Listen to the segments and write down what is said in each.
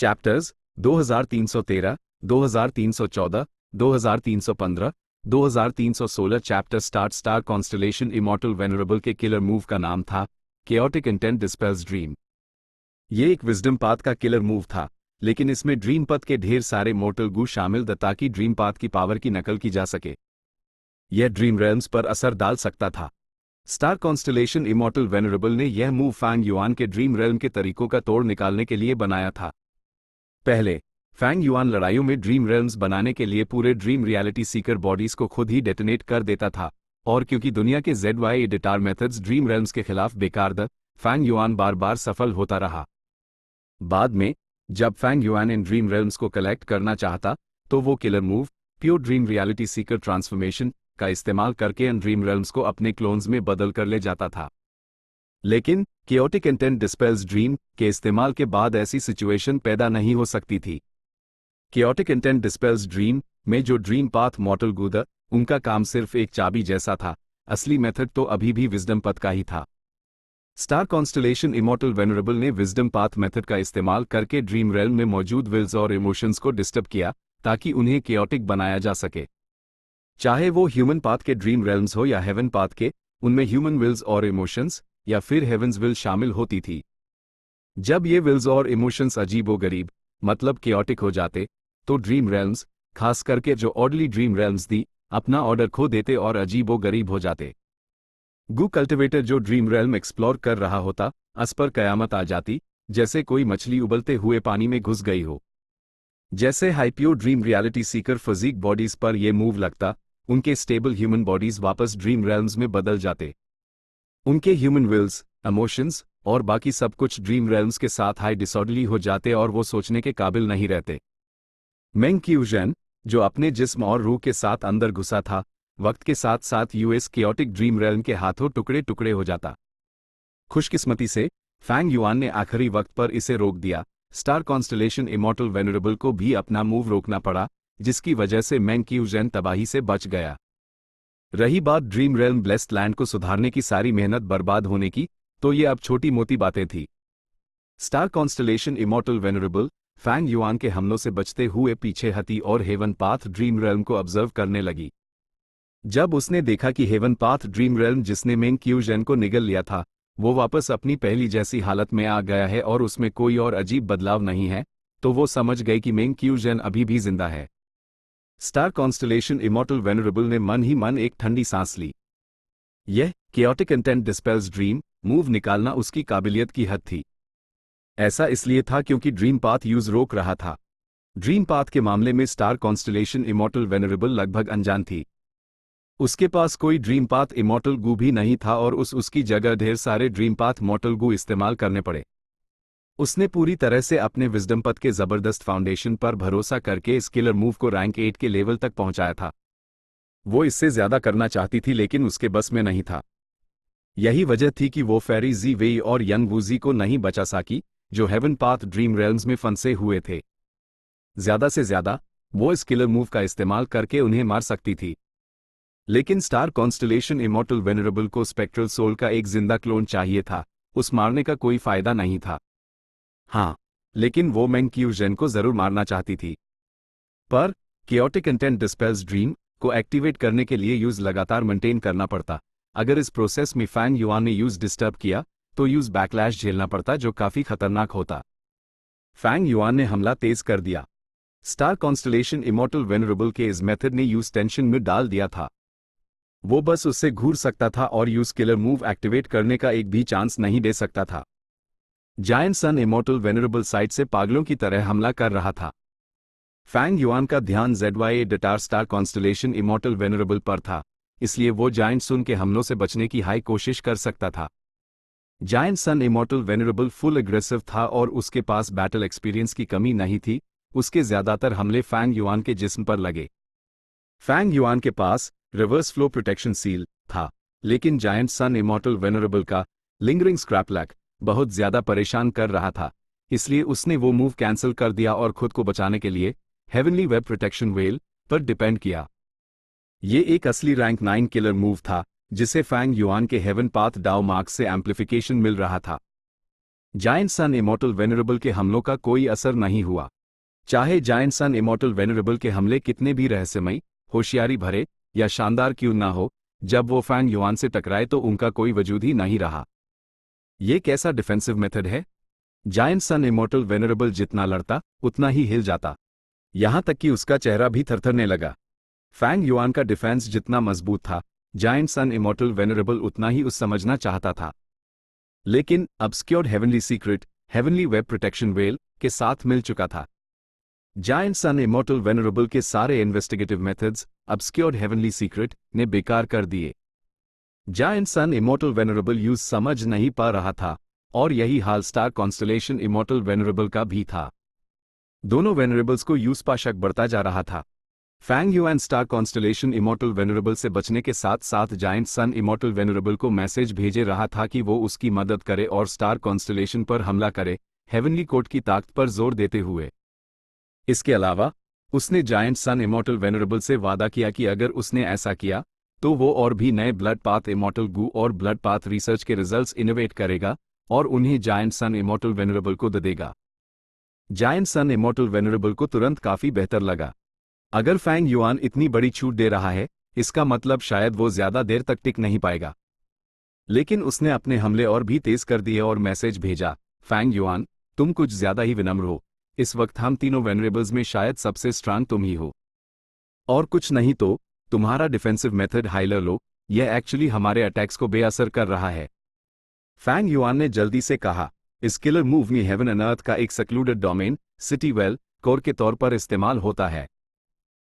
Chapters 2313, 2314, 2315, 2316। Chapter start. Star constellation immortal venerable के killer move का नाम था केओटिक इंटेंट डिस्पेल्स ड्रीम। ये एक विजडम पाथ का किलर मूव था, लेकिन इसमें ड्रीम पथ के ढेर सारे मोर्टल गू शामिल द ताकि ड्रीम पाथ की पावर की नकल की जा सके। यह ड्रीम रेल्म्स पर असर डाल सकता था। स्टार कॉन्स्टलेशन इमॉर्टल वेनरेबल ने यह मूव फैंग युआन के ड्रीम रेल्म के तरीकों का तोड़ निकालने के लिए बनाया था। पहले फैंग युआन लड़ाइयों में ड्रीम रेल्म्स बनाने के लिए पूरे ड्रीम रियलिटी सीकर बॉडीज को खुद ही डेटोनेट कर देता था, और क्योंकि दुनिया के ZY एडिटार मेथड्स ड्रीम रेल्म्स के खिलाफ बेकार द फैंग युआन बार बार सफल होता रहा। बाद में जब फैंग युआन इन ड्रीम रेल्म्स को कलेक्ट करना चाहता तो वो killer move pure dream reality seeker transformation का इस्तेमाल करके इन ड्रीम रेल्म्स को अपने क्लोन्स में बदल कर ले जाता था। लेकिन केओटिक इंटेंट डिस्पेल्स ड्रीम के इस्तेमाल के बाद ऐसी सिचुएशन पैदा नहीं हो सकती थी। केओटिक इंटेंट डिस्पेल्स ड्रीम में जो ड्रीम पाथ मॉर्टल गुद उनका काम सिर्फ एक चाबी जैसा था, असली मेथड तो अभी भी विजडम पथ का ही था। स्टार कॉन्स्टलेशन इमॉर्टल वेनरेबल ने विजडम पाथ मेथड का इस्तेमाल करके ड्रीम रेल्म में मौजूद विल्स और इमोशंस को डिस्टर्ब किया ताकि उन्हें केओटिक बनाया जा सके। चाहे वो ह्यूमन पाथ के ड्रीम रेल्म्स हो या हेवन पाथ के, उनमें ह्यूमन विल्स और इमोशंस या फिर हेवंस विल शामिल होती थी। जब ये विल्स और इमोशंस अजीबोगरीब मतलब केओटिक हो जाते तो ड्रीम रेल्म्स, खास करके जो ऑर्डरली ड्रीम रेल्म्स थी, अपना ऑर्डर खो देते और अजीबोगरीब हो जाते। गू कल्टिवेटर जो ड्रीम रेल्म एक्सप्लोर कर रहा होता, अस पर कयामत आ जाती, जैसे कोई मछली उबलते हुए पानी में घुस गई हो। जैसे हाइपियो dream reality seeker physical bodies पर यह मूव लगता, उनके स्टेबल ह्यूमन बॉडीज वापस ड्रीम रेल्म्स में बदल जाते। उनके ह्यूमन विल्स, इमोशंस और बाकी सब कुछ ड्रीम रेल्म्स के साथ हाई डिसऑर्डरली हो जाते और वो सोचने के काबिल नहीं रहते। मेंग क्यूजन जो अपने जिस्म और रूह के साथ अंदर घुसा था, वक्त के साथ साथ यूएस केओटिक ड्रीम रेल्म के हाथों टुकड़े टुकड़े हो जाता। खुशकिस्मती से फैंग युआन ने आखिरी वक्त पर इसे रोक दिया। स्टार कॉन्स्टलेशन इमॉर्टल वेनरेबल को भी अपना मूव रोकना पड़ा, जिसकी वजह से मेंग क्यूजन तबाही से बच गया। रही बात ड्रीम रेल्म ब्लेस्ड लैंड को सुधारने की सारी मेहनत बर्बाद होने की, तो ये अब छोटी मोटी बातें थी। Star constellation immortal venerable Fang Yuan के हमलों से बचते हुए पीछे हटी और हेवन पाथ ड्रीम रेल्म को ऑब्जर्व करने लगी। जब उसने देखा कि हेवन पाथ ड्रीम रेल्म जिसने मेंग क्यूजन को निगल लिया था, वो वापस अपनी पहली जैसी हालत में आ गया है और उसमें कोई और अजीब बदलाव नहीं है, तो वो समझ गई कि मेंग क्यूजन अभी भी जिंदा है। स्टार कॉन्स्टलेशन इमॉर्टल वेनरेबल ने मन ही मन एक ठंडी सांस ली। यह chaotic intent dispels dream move निकालना उसकी काबिलियत की हद थी। ऐसा इसलिए था क्योंकि ड्रीम पाथ यूज रोक रहा था। ड्रीम पाथ के मामले में स्टार कॉन्स्टलेशन इमॉर्टल वेनरेबल लगभग अनजान थी। उसके पास कोई ड्रीम पाथ इमॉर्टल गू भी नहीं था और उसकी जगह ढेर सारे ड्रीम पाथ मॉर्टल गू इस्तेमाल करने पड़े। उसने पूरी तरह से अपने विजडम पथ के जबरदस्त फाउंडेशन पर भरोसा करके इस किलर मूव को रैंक 8 के लेवल तक पहुंचाया था। वो इससे ज्यादा करना चाहती थी लेकिन उसके बस में नहीं था। यही वजह थी कि वो फेरी जी वेई और यंग वूजी को नहीं बचा सकी, जो हेवन पाथ ड्रीम रेल्म्स में फंसे हुए थे। ज्यादा से ज्यादा वो इस किलर मूव का इस्तेमाल करके उन्हें मार सकती थी। लेकिन स्टार कॉन्स्टलेशन इमॉर्टल वेनरेबल को स्पेक्ट्रल सोल का एक जिंदा क्लोन चाहिए था, उस मारने का कोई फायदा नहीं था। हाँ, लेकिन वो मेंग क्यूजन को जरूर मारना चाहती थी। पर केओटिक इंटेंट डिस्पेल्स ड्रीम को एक्टिवेट करने के लिए यूज लगातार मेंटेन करना पड़ता। अगर इस प्रोसेस में फैंग युआन ने यूज डिस्टर्ब किया तो यूज बैकलैश झेलना पड़ता, जो काफी खतरनाक होता। फैंग युआन ने हमला तेज कर दिया। स्टार कॉन्स्टलेशन इमॉर्टल वेनरेबल के इस मेथड ने यूज टेंशन में डाल दिया था। वो बस उससे घूर सकता था और यूज किलर मूव एक्टिवेट करने का एक भी चांस नहीं दे सकता था। Giant sun immortal venerable side से पागलों की तरह हमला कर रहा था। फैंग युआन का ध्यान ZY एडिटार स्टार कॉन्स्टलेशन इमॉर्टल वेनरेबल पर था, इसलिए वो जायंट सन के हमलों से बचने की हाई कोशिश कर सकता था। Giant sun immortal venerable full aggressive था और उसके पास बैटल एक्सपीरियंस की कमी नहीं थी। उसके ज्यादातर हमले फैंग युआन के जिस्म पर लगे। फैंग युआन के पास रिवर्स फ्लो प्रोटेक्शन सील था, लेकिन जायंट सन इमॉर्टल वेनरेबल का लिंगरिंग स्क्रैप लैक बहुत ज्यादा परेशान कर रहा था, इसलिए उसने वो मूव कैंसिल कर दिया और खुद को बचाने के लिए हेवनली वेब प्रोटेक्शन वेल पर डिपेंड किया। ये एक असली रैंक 9 किलर मूव था, जिसे फैंग युआन के हेवन पाथ डाओ मार्क्स से एम्प्लीफिकेशन मिल रहा था। जायंट सन इमॉर्टल वेनरेबल के हमलों का कोई असर नहीं हुआ। चाहे जायंट सन इमॉर्टल वेनरेबल के हमले कितने भी रहस्यमयी, होशियारी भरे या शानदार क्यों ना हो, जब वो फैंग युआन से टकराए तो उनका कोई वजूद ही नहीं रहा। ये कैसा डिफेंसिव मेथड है? जायंट सन इमॉर्टल वेनरेबल जितना लड़ता उतना ही हिल जाता, यहां तक कि उसका चेहरा भी थरथरने लगा। फैंग युआन का डिफेंस जितना मजबूत था, जायंट सन इमॉर्टल वेनरेबल उतना ही उस समझना चाहता था। लेकिन obscured heavenly secret, heavenly web protection well के साथ मिल चुका था। जायंट सन इमॉर्टल वेनरेबल के सारे investigative methods obscured heavenly secret ने बेकार कर दिए। Giant sun immortal venerable use समझ नहीं पा रहा था, और यही हाल स्टार कॉन्स्टलेशन इमॉर्टल वेनरेबल का भी था। दोनों वेनरेबल्स को यूज पा शक बढ़ता जा रहा था। Fang Yuan star constellation immortal venerable से बचने के साथ साथ जायंट सन इमॉर्टल वेनरेबल को मैसेज भेजे रहा था कि वो उसकी मदद करे और स्टार कॉन्स्टलेशन पर हमला करे, हेवनली कोड की ताकत पर जोर देते हुए। इसके अलावा उसने जायंट सन इमॉर्टल वेनरेबल से वादा किया कि अगर उसने ऐसा किया तो वो और भी नए ब्लड पाथ इमॉर्टल गू और ब्लड पाथ रिसर्च के रिजल्ट्स इनोवेट करेगा और उन्हें जायंट सन इमॉर्टल वेनरेबल को दे देगा। जायंट सन इमॉर्टल वेनरेबल को तुरंत काफी बेहतर लगा। अगर फैंग युआन इतनी बड़ी छूट दे रहा है, इसका मतलब शायद वो ज्यादा देर तक टिक नहीं पाएगा। लेकिन उसने अपने हमले और भी तेज कर दिए और मैसेज भेजा, फैंग युआन, तुम कुछ ज्यादा ही विनम्र हो। इस वक्त हम तीनों वेनरेबल्स में शायद सबसे स्ट्रांग तुम ही हो, और कुछ नहीं तो तुम्हारा डिफेंसिव मेथड हाइलर लो, यह एक्चुअली हमारे अटैक्स को बेअसर कर रहा है। फैंग युआन ने जल्दी से कहा, इस किलर मूव में हेवन एंड अर्थ का एक secluded domain city well core के तौर पर इस्तेमाल होता है।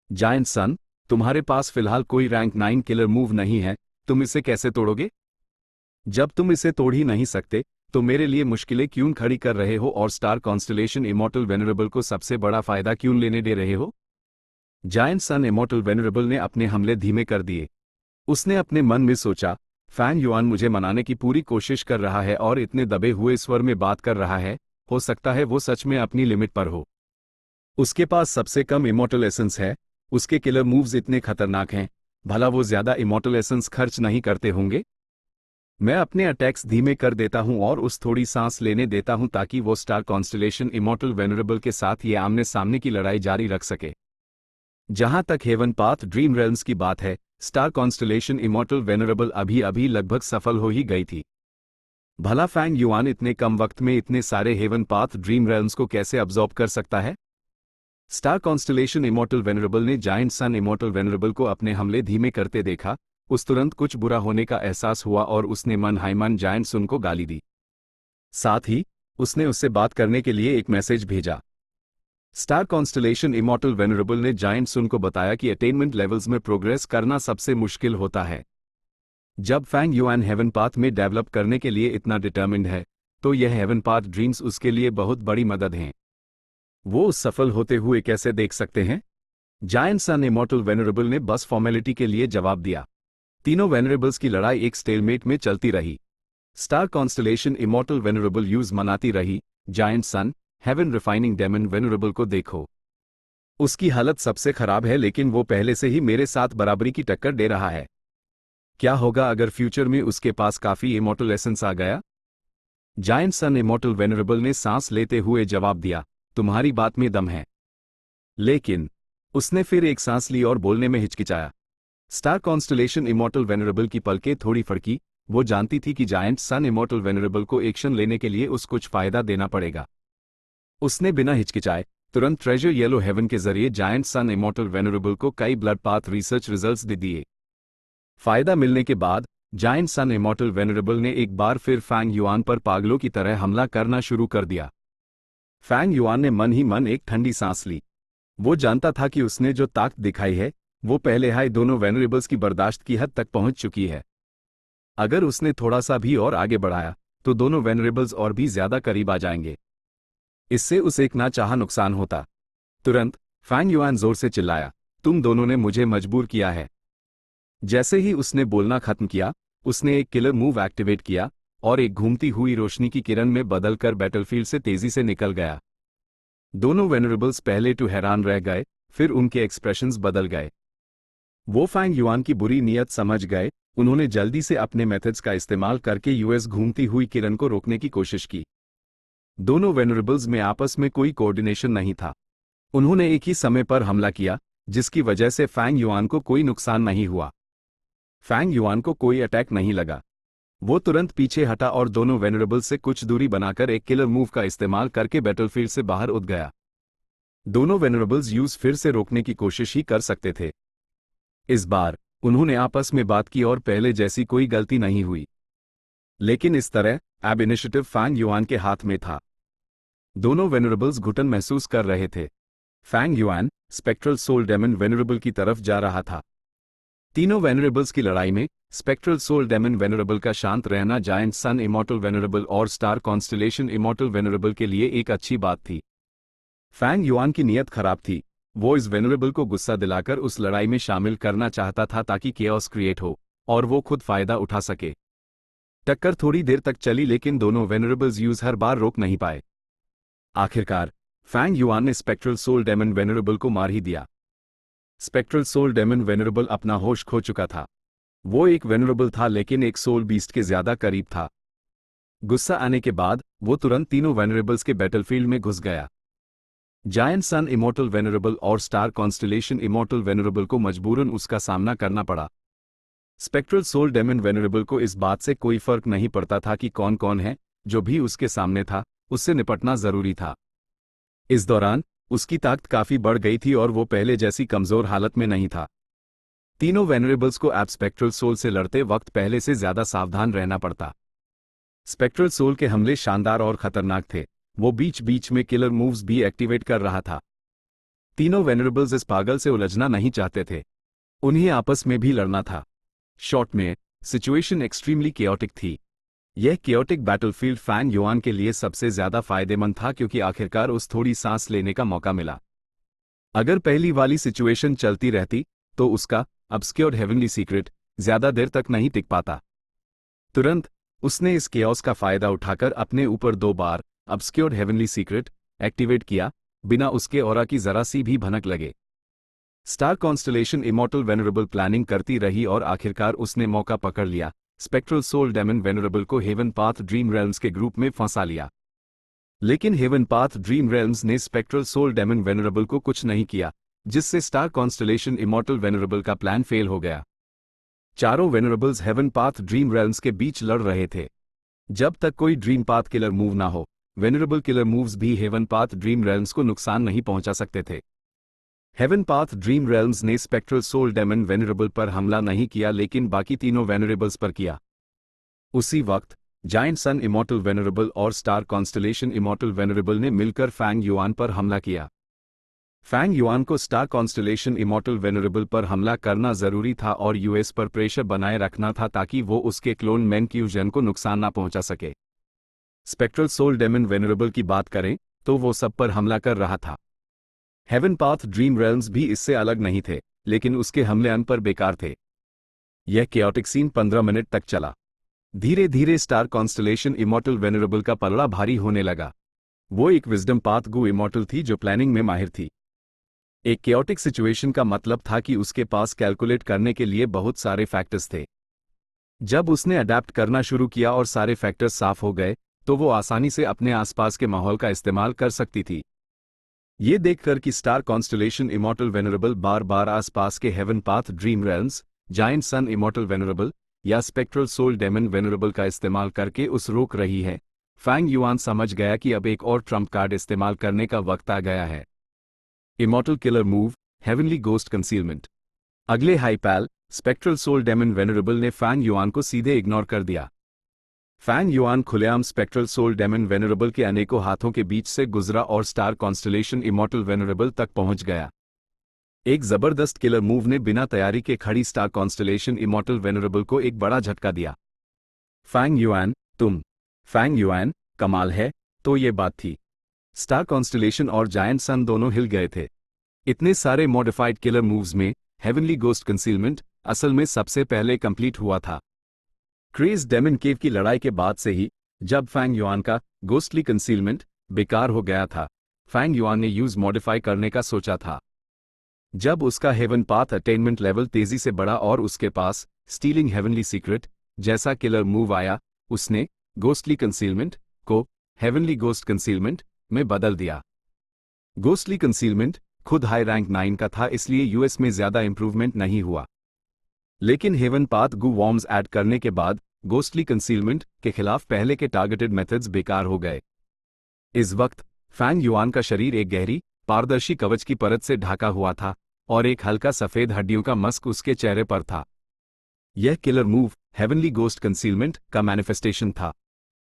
जायंट सन, तुम्हारे पास फिलहाल कोई रैंक 9 किलर मूव नहीं है, तुम इसे कैसे तोड़ोगे? जब तुम इसे तोड़ ही नहीं सकते तो मेरे लिए मुश्किलें क्यों खड़ी कर रहे हो और स्टार कॉन्स्टलेशन इमॉर्टल वेनरेबल को सबसे बड़ा फायदा क्यों लेने दे रहे हो? जायंट सन इमॉर्टल वेनरेबल ने अपने हमले धीमे कर दिए। उसने अपने मन में सोचा, फैंग युआन मुझे मनाने की पूरी कोशिश कर रहा है और इतने दबे हुए स्वर में बात कर रहा है, हो सकता है वो सच में अपनी लिमिट पर हो। उसके पास सबसे कम इमॉर्टल एसेंस है, उसके किलर मूव्स इतने खतरनाक हैं, भला वो ज्यादा इमॉर्टल एसेंस खर्च नहीं करते होंगे? मैं अपने अटैक्स धीमे कर देता हूं और उस थोड़ी सांस लेने देता हूं ताकि वो स्टार कॉन्स्टलेशन इमॉर्टल वेनरेबल के साथ ये आमने सामने की लड़ाई जारी रख सके। जहां तक हेवन पाथ ड्रीम रेल्म्स की बात है, स्टार कॉन्स्टलेशन इमॉर्टल वेनरेबल अभी अभी लगभग सफल हो ही गई थी। भला फैंग युआन इतने कम वक्त में इतने सारे हेवन पाथ ड्रीम रेल्म्स को कैसे अब्सॉर्ब कर सकता है? स्टार कॉन्स्टलेशन इमॉर्टल वेनरेबल ने जायंट सन इमॉर्टल वेनरेबल को अपने हमले धीमे करते देखा। उस तुरंत कुछ बुरा होने का एहसास हुआ और उसने मन ही मन जायंट सन को गाली दी। साथ ही उसने उससे बात करने के लिए एक मैसेज भेजा। स्टार कॉन्स्टलेशन इमॉर्टल वेनरेबल ने जायंट सन को बताया कि अटेनमेंट लेवल्स में प्रोग्रेस करना सबसे मुश्किल होता है। जब फैंग युआन हेवन पाथ में डेवलप करने के लिए इतना डिटर्मिन्ड है, तो यह हेवन पाथ ड्रीम्स उसके लिए बहुत बड़ी मदद हैं। वो उस सफल होते हुए कैसे देख सकते हैं? जायंट सन इमॉर्टल वेनरेबल ने बस फॉर्मेलिटी के लिए जवाब दिया। तीनों वेनरेबल्स की लड़ाई एक स्टेलमेट में चलती रही। Star constellation immortal venerable use मनाती रही, जायंट सन, हेवन रिफाइनिंग डेमन वेनरेबल को देखो, उसकी हालत सबसे खराब है, लेकिन वो पहले से ही मेरे साथ बराबरी की टक्कर दे रहा है। क्या होगा अगर फ्यूचर में उसके पास काफी इमॉर्टल एसेंस आ गया? जायंट सन इमॉर्टल वेनरेबल ने सांस लेते हुए जवाब दिया, तुम्हारी बात में दम है। लेकिन उसने फिर एक सांस ली और बोलने में हिचकिचाया। स्टार कॉन्स्टलेशन इमॉर्टल वेनरेबल की पलकें थोड़ी फड़की। वो जानती थी कि जायंट सन इमॉर्टल वेनरेबल को एक्शन लेने के लिए उस कुछ फायदा देना पड़ेगा। उसने बिना हिचकिचाए तुरंत ट्रेजर येलो हेवन के जरिए जायंट सन इमॉर्टल वेनरेबल को कई ब्लड पाथ रिसर्च रिजल्ट्स दे दिए। फायदा मिलने के बाद जायंट सन इमॉर्टल वेनरेबल ने एक बार फिर फैंग युआन पर पागलों की तरह हमला करना शुरू कर दिया। फैंग युआन ने मन ही मन एक ठंडी सांस ली। वो जानता था कि उसने जो ताकत दिखाई है वो पहले हाई दोनों वेनरेबल्स की बर्दाश्त की हद तक पहुंच चुकी है। अगर उसने थोड़ा सा भी और आगे बढ़ाया तो दोनों वेनरेबल्स और भी ज्यादा करीब आ जाएंगे। इससे उसे एक ना चाहा नुकसान होता। तुरंत फैंग युआन जोर से चिल्लाया, तुम दोनों ने मुझे मजबूर किया है। जैसे ही उसने बोलना खत्म किया, उसने एक किलर मूव एक्टिवेट किया और एक घूमती हुई रोशनी की किरण में बदलकर बैटलफील्ड से तेजी से निकल गया। दोनों वेनरेबल्स पहले तो हैरान रह गए, फिर उनके एक्सप्रेशंस बदल गए। वो फैंग युआन की बुरी नीयत समझ गए। उन्होंने जल्दी से अपने मेथड्स का इस्तेमाल करके यूएस घूमती हुई किरण को रोकने की कोशिश की। दोनों वेनरेबल्स में आपस में कोई कोऑर्डिनेशन नहीं था। उन्होंने एक ही समय पर हमला किया, जिसकी वजह से फैंग युआन को कोई नुकसान नहीं हुआ। फैंग युआन को कोई अटैक नहीं लगा। वो तुरंत पीछे हटा और दोनों वेनरेबल्स से कुछ दूरी बनाकर एक किलर मूव का इस्तेमाल करके बैटलफील्ड से बाहर उठ गया। दोनों वेनरेबल्स यूज फिर से रोकने की कोशिश ही कर सकते थे। इस बार उन्होंने आपस में बात की और पहले जैसी कोई गलती नहीं हुई। लेकिन इस तरह अब इनिशिएटिव फैंग युआन के हाथ में था। दोनों वेनरेबल्स घुटन महसूस कर रहे थे। Fang Yuan spectral soul demon venerable की तरफ जा रहा था। तीनों वेनरेबल्स की लड़ाई में स्पेक्ट्रल सोल डेमन वेनरेबल का शांत रहना जायंट सन इमॉर्टल वेनरेबल और स्टार कॉन्स्टलेशन इमॉर्टल वेनरेबल के लिए एक अच्छी बात थी। फैंग युआन की नीयत खराब थी। वो इस वेनरेबल को गुस्सा दिलाकर उस लड़ाई में शामिल करना चाहता था ताकि केओस क्रिएट हो और वो खुद फायदा उठा सके। टक्कर थोड़ी देर तक चली लेकिन दोनों वेनरेबल्स यूज हर बार रोक नहीं पाए। आखिरकार फैंग युआन ने स्पेक्ट्रल सोल डेमन वेनरेबल को मार ही दिया। स्पेक्ट्रल सोल डेमन वेनरेबल अपना होश खो चुका था। वो एक वेनरेबल था लेकिन एक सोल बीस्ट के ज्यादा करीब था। गुस्सा आने के बाद वो तुरंत तीनों वेनरेबल्स के बैटलफील्ड में घुस गया। जायंट सन इमॉर्टल वेनरेबल और स्टार कॉन्स्टलेशन इमॉर्टल वेनरेबल को मजबूरन उसका सामना करना पड़ा। स्पेक्ट्रल सोल डेमन वेनरेबल को इस बात से कोई फर्क नहीं पड़ता था कि कौन कौन है, जो भी उसके सामने था उससे निपटना जरूरी था। इस दौरान उसकी ताकत काफी बढ़ गई थी और वो पहले जैसी कमजोर हालत में नहीं था। तीनों वेनरेबल्स को अब स्पेक्ट्रल सोल से लड़ते वक्त पहले से ज्यादा सावधान रहना पड़ता। स्पेक्ट्रल सोल के हमले शानदार और खतरनाक थे। वो बीच बीच में किलर मूव्स भी एक्टिवेट कर रहा था। तीनों वेनरेबल्स इस पागल से उलझना नहीं चाहते थे। उन्हें आपस में भी लड़ना था। शॉर्ट में सिचुएशन एक्सट्रीमली केओटिक थी। यह केओटिक बैटलफील्ड फैंग युआन के लिए सबसे ज्यादा फायदेमंद था क्योंकि आखिरकार उस थोड़ी सांस लेने का मौका मिला। अगर पहली वाली सिचुएशन चलती रहती तो उसका ऑब्स्क्योर्ड हेवनली सीक्रेट ज्यादा देर तक नहीं टिक पाता। तुरंत उसने इस केओस का फायदा उठाकर अपने ऊपर 2 बार ऑब्स्क्योर्ड हेवनली सीक्रेट एक्टिवेट किया, बिना उसके ऑरा की जरा सी भी भनक लगे। Star constellation immortal venerable planning करती रही और आखिरकार उसने मौका पकड़ लिया। स्पेक्ट्रल सोल डेमन वेनरेबल को हेवन पाथ ड्रीम रेल्म्स के ग्रुप में फंसा लिया। लेकिन हेवन पाथ ड्रीम रेल्म्स ने स्पेक्ट्रल सोल डेमन वेनरेबल को कुछ नहीं किया, जिससे स्टार कॉन्स्टलेशन इमॉर्टल वेनरेबल का प्लान फेल हो गया। चारों वेनरेबल्स हेवन पाथ ड्रीम रेल्म्स के बीच लड़ रहे थे। जब तक कोई ड्रीम पाथ किलर मूव ना हो, वेनरेबल किलर मूव्स भी हेवन पाथ ड्रीम रेल्म्स को नुकसान नहीं पहुंचा सकते थे। हेवन पाथ ड्रीम रेल्म्स ने स्पेक्ट्रल सोल डेमन वेनरेबल पर हमला नहीं किया लेकिन बाकी तीनों वेनरेबल्स पर किया। उसी वक्त जायंट सन इमॉर्टल वेनरेबल और स्टार कॉन्स्टलेशन इमॉर्टल वेनरेबल ने मिलकर फैंग युआन पर हमला किया। फैंग युआन को स्टार कॉन्स्टलेशन इमॉर्टल वेनरेबल पर हमला करना जरूरी था और यूएस पर प्रेशर बनाए रखना था ताकि वो उसके क्लोन मैन क्यूजन को नुकसान ना पहुंचा सके। स्पेक्ट्रल सोल डेमन वेनरेबल की बात करें तो वो सब पर हमला कर रहा था। हेवन पाथ ड्रीम रेल्म्स भी इससे अलग नहीं थे, लेकिन उसके हमले अन पर बेकार थे। यह केओटिक सीन 15 मिनट तक चला। धीरे धीरे स्टार कॉन्स्टलेशन इमॉर्टल वेनरेबल का पलड़ा भारी होने लगा। वो एक विजडम पाथ गो इमॉर्टल थी जो प्लानिंग में माहिर थी। एक केओटिक सिचुएशन का मतलब था कि उसके पास कैलकुलेट करने के लिए बहुत सारे फैक्टर्स थे। जब उसने अडेप्ट करना शुरू किया और सारे फैक्टर्स साफ हो गए तो वो आसानी से अपने आसपास के माहौल का इस्तेमाल कर सकती थी। ये देखकर कि स्टार कॉन्स्टलेशन इमॉर्टल वेनरेबल बार बार आसपास के heaven path dream realms, giant sun immortal venerable या स्पेक्ट्रल सोल डेमन वेनरेबल का इस्तेमाल करके उस रोक रही है, फैंग युआन समझ गया कि अब एक और ट्रम्प कार्ड इस्तेमाल करने का वक्त आ गया है। Immortal killer move, heavenly ghost concealment. अगले हाईपैल स्पेक्ट्रल सोल डेमन वेनरेबल ने फैंग युआन को सीधे इग्नोर कर दिया। फैंग युआन खुलेआम स्पेक्ट्रल सोल डेमन वेनरेबल के अनेकों हाथों के बीच से गुजरा और स्टार कॉन्स्टलेशन इमॉर्टल वेनरेबल तक पहुंच गया। एक जबरदस्त किलर मूव ने बिना तैयारी के खड़ी स्टार कॉन्स्टलेशन इमॉर्टल वेनरेबल को एक बड़ा झटका दिया। फैंग युआन, तुम। फैंग युआन, कमाल है। तो ये बात थी। स्टार कॉन्स्टलेशन और जायंट सन दोनों हिल गए थे। इतने सारे मॉडिफाइड किलर मूव्स में हेवनली गोस्ट कंसीलमेंट असल में सबसे पहले कंप्लीट हुआ था। क्रेज डेमन केव की लड़ाई के बाद से ही, जब फैंग युआन का गोस्टली कंसीलमेंट बेकार हो गया था, फैंग युआन ने यूज मॉडिफाई करने का सोचा था। जब उसका हेवन पाथ अटेनमेंट लेवल तेजी से बढ़ा और उसके पास स्टीलिंग हेवनली सीक्रेट जैसा किलर मूव आया, उसने गोस्टली कंसीलमेंट को हेवनली गोस्ट कंसीलमेंट में बदल दिया। गोस्टली कंसीलमेंट खुद हाई रैंक 9 का था, इसलिए यूएस में ज्यादा इंप्रूवमेंट नहीं हुआ। लेकिन हेवन पाथ गू वॉर्म्स ऐड करने के बाद गोस्टली कंसीलमेंट के खिलाफ पहले के टारगेटेड मेथड्स बेकार हो गए। इस वक्त फैंग युआन का शरीर एक गहरी पारदर्शी कवच की परत से ढका हुआ था और एक हल्का सफेद हड्डियों का मस्क उसके चेहरे पर था। यह killer move heavenly ghost concealment का मैनिफेस्टेशन था।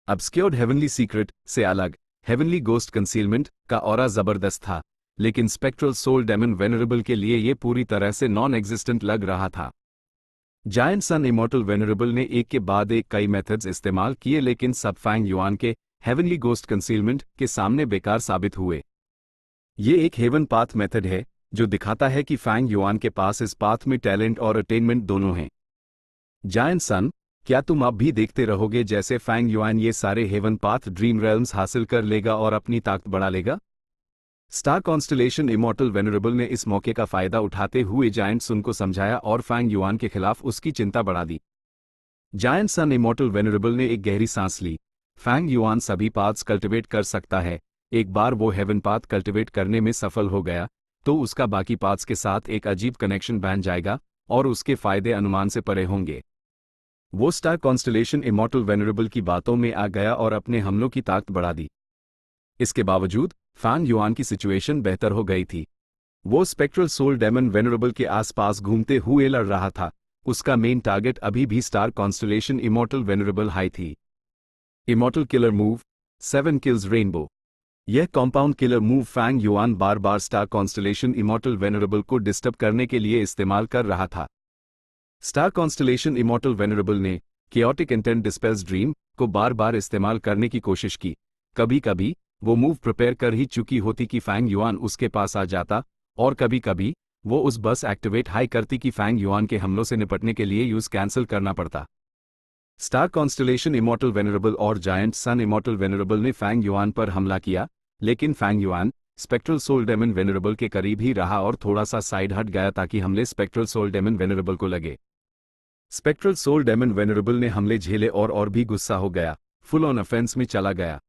ऑब्स्क्योर्ड हेवनली सीक्रेट से अलग हेवनली गोस्ट कंसीलमेंट का ऑरा जबरदस्त था, लेकिन स्पेक्ट्रल सोल डेमन वेनरेबल के लिए यह पूरी तरह से नॉन एग्जिस्टेंट लग रहा था। जायंट सन इमॉर्टल वेनरेबल ने एक के बाद एक कई मेथड्स इस्तेमाल किए, लेकिन सब फैंग युआन के हेवनली गोस्ट कंसीलमेंट के सामने बेकार साबित हुए। ये एक हेवन पाथ मेथड है जो दिखाता है कि फैंग युआन के पास इस पाथ में टैलेंट और अटेनमेंट दोनों हैं। जायंट सन, क्या तुम अब भी देखते रहोगे जैसे फैंग युआन ये सारे हेवन पाथ ड्रीम रेल्म्स हासिल कर लेगा और अपनी ताकत बढ़ा लेगा? स्टार कॉन्स्टलेशन इमॉर्टल वेनरेबल ने इस मौके का फायदा उठाते हुए जायंट सन को समझाया और फैंग युआन के खिलाफ उसकी चिंता बढ़ा दी। जायंट सन इमॉर्टल वेनरेबल ने एक गहरी सांस ली। फैंग युआन सभी पाथ्स कल्टिवेट कर सकता है। एक बार वो हेवन पाथ कल्टिवेट करने में सफल हो गया तो उसका बाकी पाथ्स के साथ एक अजीब कनेक्शन बन जाएगा और उसके फायदे अनुमान से परे होंगे। वो स्टार कॉन्स्टलेशन इमॉर्टल वेनरेबल की बातों में आ गया और अपने हमलों की ताकत बढ़ा दी। इसके बावजूद फैंग युआन की सिचुएशन बेहतर हो गई थी। वो स्पेक्ट्रल सोल डेमन वेनरेबल के आसपास घूमते हुए लड़ रहा था। उसका मेन टारगेट अभी भी स्टार कॉन्स्टलेशन इमॉर्टल वेनरेबल हाई थी। Immortal killer move 7 kills rainbow. यह compound killer move Fang Yuan बार बार स्टार कॉन्स्टलेशन इमॉर्टल वेनरेबल को डिस्टर्ब करने के लिए इस्तेमाल कर रहा था। स्टार कॉन्स्टलेशन इमॉर्टल वेनरेबल ने केओटिक इंटेंट डिस्पेल्स ड्रीम को बार बार इस्तेमाल करने की कोशिश की। कभी कभी वो मूव प्रिपेयर कर ही चुकी होती कि फैंग युआन उसके पास आ जाता, और कभी कभी वो उस बस एक्टिवेट हाई करती कि फैंग युआन के हमलों से निपटने के लिए यूज कैंसिल करना पड़ता। स्टार कॉन्स्टलेशन इमॉर्टल वेनरेबल और जायंट सन इमॉर्टल वेनरेबल ने फैंग युआन पर हमला किया, लेकिन Fang Yuan spectral soul demon venerable के करीब ही रहा और थोड़ा सा साइड हट गया ताकि हमले स्पेक्ट्रल सोल डेमन वेनरेबल को लगे। स्पेक्ट्रल सोल डेमन वेनरेबल ने हमले झेले और भी गुस्सा हो गया, फुल ऑन ऑफेंस में चला गया।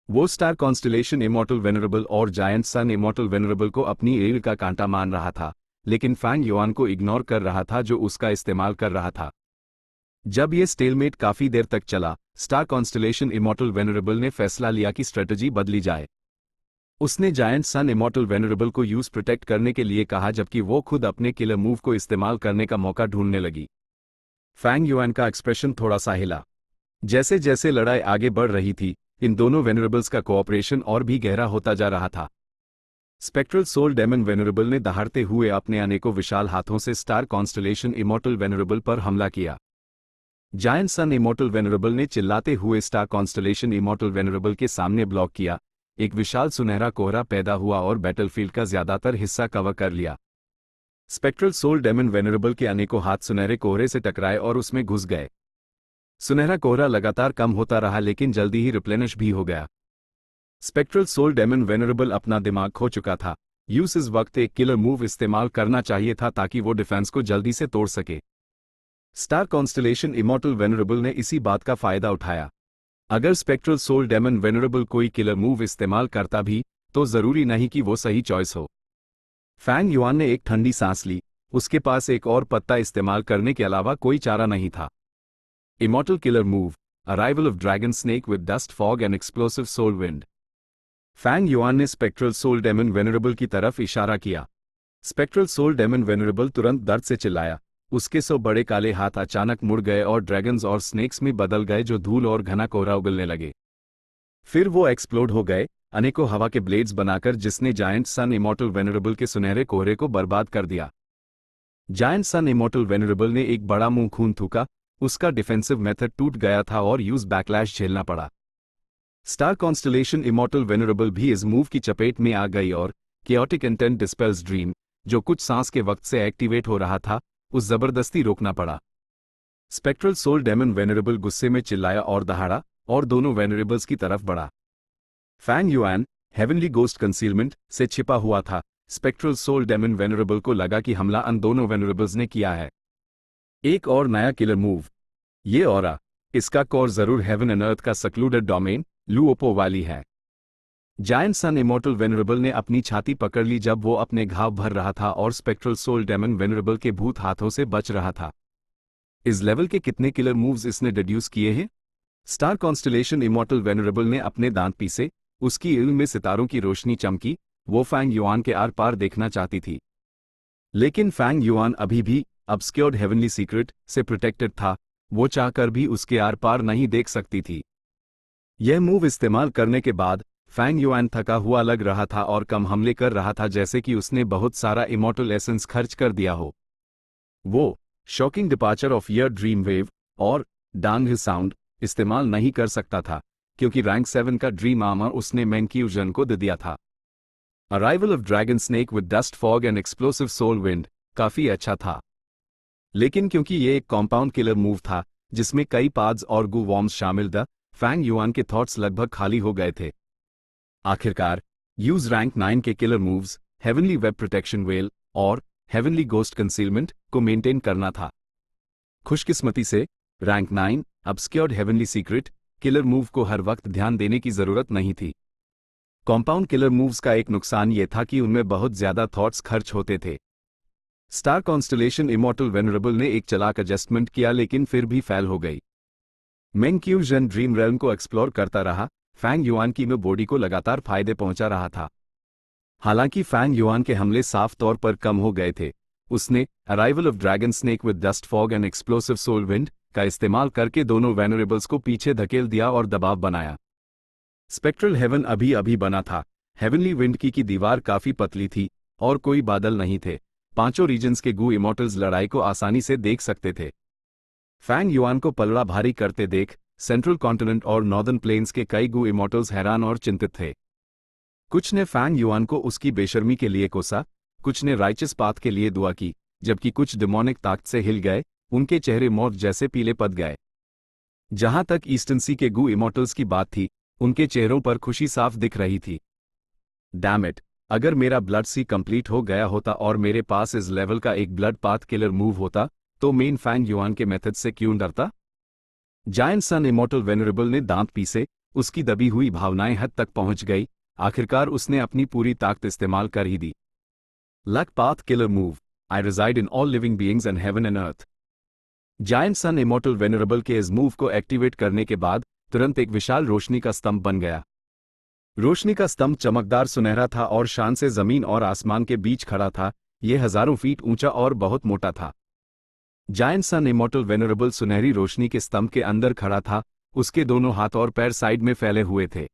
वो स्टार कॉन्स्टलेशन इमॉर्टल वेनरेबल और जायंट सन इमॉर्टल वेनरेबल को अपनी रीढ़ का कांटा मान रहा था, लेकिन फैंग युआन को इग्नोर कर रहा था जो उसका इस्तेमाल कर रहा था। जब ये स्टेलमेट काफी देर तक चला, स्टार कॉन्स्टलेशन इमॉर्टल वेनरेबल ने फैसला लिया कि स्ट्रेटजी बदली जाए। उसने जायंट सन इमॉर्टल वेनरेबल को यूज प्रोटेक्ट करने के लिए कहा, जबकि वो खुद अपने किलर मूव को इस्तेमाल करने का मौका ढूंढने लगी। फैंग युआन का एक्सप्रेशन थोड़ा सा हिला। जैसे जैसे लड़ाई आगे बढ़ रही थी, इन दोनों वेनरेबल्स का कोऑपरेशन और भी गहरा होता जा रहा था। स्पेक्ट्रल सोल डेमन वेनरेबल ने दहाड़ते हुए अपने अनेकों विशाल हाथों से स्टार कॉन्स्टलेशन इमॉर्टल वेनरेबल पर हमला किया। जायंट सन इमॉर्टल वेनरेबल ने चिल्लाते हुए स्टार कॉन्स्टलेशन इमॉर्टल वेनरेबल के सामने ब्लॉक किया। एक विशाल सुनहरा कोहरा पैदा हुआ और बैटलफील्ड का ज्यादातर हिस्सा कवर कर लिया। स्पेक्ट्रल सोल डेमन वेनरेबल के अनेकों हाथ सुनहरे कोहरे से टकराए और उसमें घुस गए। सुनहरा कोहरा लगातार कम होता रहा, लेकिन जल्दी ही रिप्लेनिश भी हो गया। स्पेक्ट्रल सोल डेमन वेनरेबल अपना दिमाग खो चुका था। यूस इस वक्त एक किलर मूव इस्तेमाल करना चाहिए था ताकि वो डिफेंस को जल्दी से तोड़ सके। स्टार कॉन्स्टलेशन इमॉर्टल वेनरेबल ने इसी बात का फायदा उठाया। अगर स्पेक्ट्रल सोल डेमन वेनरेबल कोई किलर मूव इस्तेमाल करता भी तो जरूरी नहीं कि वो सही चॉइस हो। फैंग युआन ने एक ठंडी सांस ली। उसके पास एक और पत्ता इस्तेमाल करने के अलावा कोई चारा नहीं था। Immortal killer move, arrival of dragon snake with dust fog and explosive soul wind. Fang Yuan ने स्पेक्ट्रल सोल डेमन वेनरेबल की तरफ इशारा किया। स्पेक्ट्रल सोल डेमन वेनरेबल तुरंत दर्द से चिल्लाया। उसके 100 बड़े काले हाथ अचानक मुड़ गए और ड्रैगन्स और स्नेक्स में बदल गए जो धूल और घना कोहरा उगलने लगे। फिर वो एक्सप्लोड हो गए, अनेकों हवा के ब्लेड्स बनाकर, जिसने जायंट सन इमॉर्टल वेनरेबल के सुनहरे कोहरे को बर्बाद कर दिया। जायंट सन इमॉर्टल वेनरेबल ने एक बड़ा मुंह खून थूका। उसका डिफेंसिव मेथड टूट गया था और यूज बैकलैश झेलना पड़ा। स्टार कॉन्स्टलेशन इमॉर्टल वेनरेबल भी इस मूव की चपेट में आ गई और केओटिक इंटेंट डिस्पेल्स ड्रीम, जो कुछ सांस के वक्त से एक्टिवेट हो रहा था, उस जबरदस्ती रोकना पड़ा। स्पेक्ट्रल सोल डेमन वेनरेबल गुस्से में चिल्लाया और दहाड़ा और दोनों वेनरेबल्स की तरफ बढ़ा। Fang Yuan heavenly ghost concealment से छिपा हुआ था। स्पेक्ट्रल सोल डेमन वेनरेबल को लगा कि हमला उन दोनों वेनरेबल्स ने किया है। एक और नया किलर मूव, ये ऑरा, इसका कोर जरूर हेवन एंड अर्थ का सक्लूडेड डोमेन लुओपो वाली है। जायंट सन इमॉर्टल वेनरेबल ने अपनी छाती पकड़ ली जब वो अपने घाव भर रहा था और स्पेक्ट्रल सोल डेमन वेनरेबल के भूत हाथों से बच रहा था। इस लेवल के कितने किलर मूव्स इसने डिड्यूस किए हैं? स्टार कॉन्स्टलेशन इमॉर्टल वेनरेबल ने अपने दांत पीसे, उसकी इल्म में सितारों की रोशनी चमकी, वो फैंग युआन के आर पार देखना चाहती थी। लेकिन फैंग युआन अभी भी ऑब्सक्योर्ड हेवनली सीक्रेट से प्रोटेक्टेड था, वो चाहकर भी उसके आर पार नहीं देख सकती थी। यह मूव इस्तेमाल करने के बाद फैंग युआन थका हुआ लग रहा था और कम हमले कर रहा था, जैसे कि उसने बहुत सारा इमॉर्टल एसेंस खर्च कर दिया हो। वो shocking departure of year dream wave और डांग साउंड इस्तेमाल नहीं कर सकता था, क्योंकि रैंक 7 का ड्रीम आर्मर उसने मैंक्यूजन को दे दिया था। Arrival of dragon snake with dust fog and explosive soul wind काफी अच्छा था, लेकिन क्योंकि ये एक कॉम्पाउंड किलर मूव था जिसमें कई पाद्स और गू वॉर्म्स शामिल थे, फैंग युआन के थॉट्स लगभग खाली हो गए थे। आखिरकार यूज रैंक 9 के killer moves heavenly web protection well और हेवनली गोस्ट कंसीलमेंट को मेंटेन करना था। खुशकिस्मती से rank 9 obscured heavenly secret killer move को हर वक्त ध्यान देने की जरूरत नहीं थी। कॉम्पाउंड किलर मूव्स का एक नुकसान यह था कि उनमें बहुत ज्यादा थॉट्स खर्च होते थे। स्टार कॉन्स्टलेशन इमॉर्टल वेनरेबल ने एक चालाक एडजस्टमेंट किया, लेकिन फिर भी फेल हो गई। मैंक्यूजन ड्रीम रेल्म को एक्सप्लोर करता रहा, फैंग युआन की में बॉडी को लगातार फायदे पहुंचा रहा था। हालांकि फैंग युआन के हमले साफ तौर पर कम हो गए थे, उसने arrival of dragon snake with dust fog and explosive soul wind का इस्तेमाल करके दोनों वेनरेबल्स को पीछे धकेल दिया और दबाव बनाया। स्पेक्ट्रल हेवन अभी अभी बना था, हेवनली विंड की दीवार काफी पतली थी और कोई बादल नहीं थे। पांचों रीजन्स के गू इमॉर्टल्स लड़ाई को आसानी से देख सकते थे। फैंग युआन को पलड़ा भारी करते देख सेंट्रल कॉन्टिनेंट और नॉर्दर्न प्लेन्स के कई गू इमॉर्टल्स हैरान और चिंतित थे। कुछ ने फैंग युआन को उसकी बेशर्मी के लिए कोसा, कुछ ने राइचस पाथ के लिए दुआ की, जबकि कुछ डिमोनिक ताकत से हिल गए, उनके चेहरे मौत जैसे पीले पड़ गए। जहां तक ईस्टर्न सी के गू इमॉर्टल्स की बात थी, उनके चेहरों पर खुशी साफ दिख रही थी। डैम इट, अगर मेरा ब्लड सी कंप्लीट हो गया होता और मेरे पास इस लेवल का एक ब्लड पाथ किलर मूव होता, तो मेन फैंग युआन के मेथड से क्यों डरता? जायंट सन इमॉर्टल वेनरेबल ने दांत पीसे, उसकी दबी हुई भावनाएं हद तक पहुंच गई। आखिरकार उसने अपनी पूरी ताकत इस्तेमाल कर ही दी। Luck path killer move, I reside in all living beings and heaven and earth. Giant sun immortal venerable के इस मूव को एक्टिवेट करने के बाद तुरंत एक विशाल रोशनी का स्तंभ बन गया। रोशनी का स्तंभ चमकदार सुनहरा था और शान से जमीन और आसमान के बीच खड़ा था। यह हजारों फीट ऊंचा और बहुत मोटा था। जायंट सन इमॉर्टल वेनरेबल सुनहरी रोशनी के स्तंभ के अंदर खड़ा था, उसके दोनों हाथ और पैर साइड में फैले हुए थे।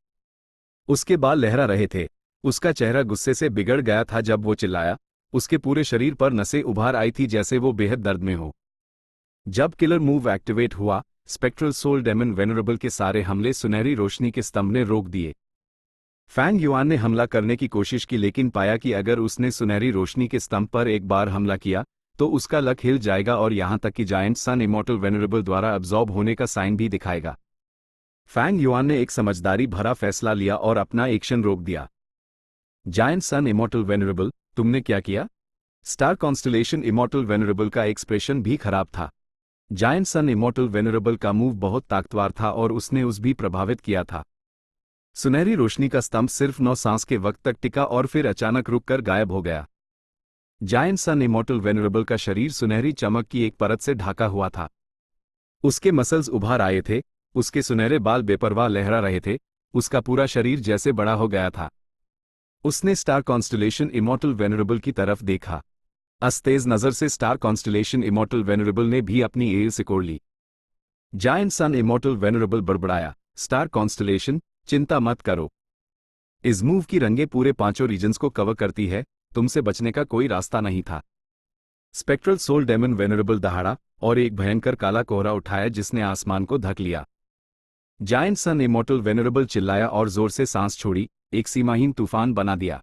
उसके बाल लहरा रहे थे, उसका चेहरा गुस्से से बिगड़ गया था जब वो चिल्लाया, उसके पूरे शरीर पर नसें उभार आई थी जैसे वो बेहद दर्द में हो। जब किलर मूव एक्टिवेट हुआ, स्पेक्ट्रल सोल डेमन वेनरेबल के सारे हमले सुनहरी रोशनी के स्तंभ ने रोक दिए। फैंग युआन ने हमला करने की कोशिश की, लेकिन पाया कि अगर उसने सुनहरी रोशनी के स्तंभ पर एक बार हमला किया तो उसका लक हिल जाएगा और यहां तक कि जायंट सन इमॉर्टल वेनरेबल द्वारा अब्जॉर्ब होने का साइन भी दिखाएगा। फैंग युआन ने एक समझदारी भरा फैसला लिया और अपना एक्शन रोक दिया। जायंट सन इमॉर्टल वेनरेबल, तुमने क्या किया? स्टार कॉन्स्टलेशन इमॉर्टल वेनरेबल का एक्सप्रेशन भी खराब था। जायंट सन इमॉर्टल वेनरेबल का मूव बहुत ताकतवर था और उसने उस भी प्रभावित किया था। सुनहरी रोशनी का स्तंभ सिर्फ 9 सांस के वक्त तक टिका और फिर अचानक रुककर गायब हो गया। जायंट सन इमॉर्टल वेनरेबल का शरीर सुनहरी चमक की एक परत से ढका हुआ था। उसके मसल्स उभार आए थे, उसके सुनहरे बाल बेपरवाह लहरा रहे थे, उसका पूरा शरीर जैसे बड़ा हो गया था। उसने स्टार कॉन्स्टलेशन इमॉर्टल वेनरेबल की तरफ देखा। तेज नजर से स्टार कॉन्स्टलेशन इमॉर्टल वेनरेबल ने भी अपनी एल सिकोड़ ली। Giant sun immortal venerable बड़बड़ाया, star constellation, चिंता मत करो। इस मूव की रंगें पूरे पांचों रीजन्स को कवर करती है, तुमसे बचने का कोई रास्ता नहीं था। स्पेक्ट्रल सोल डेमन वेनरेबल दहाड़ा और एक भयंकर काला कोहरा उठाया जिसने आसमान को ढक लिया। जायंट सन इमॉर्टल वेनरेबल चिल्लाया और जोर से सांस छोड़ी, एक सीमाहीन तूफान बना दिया।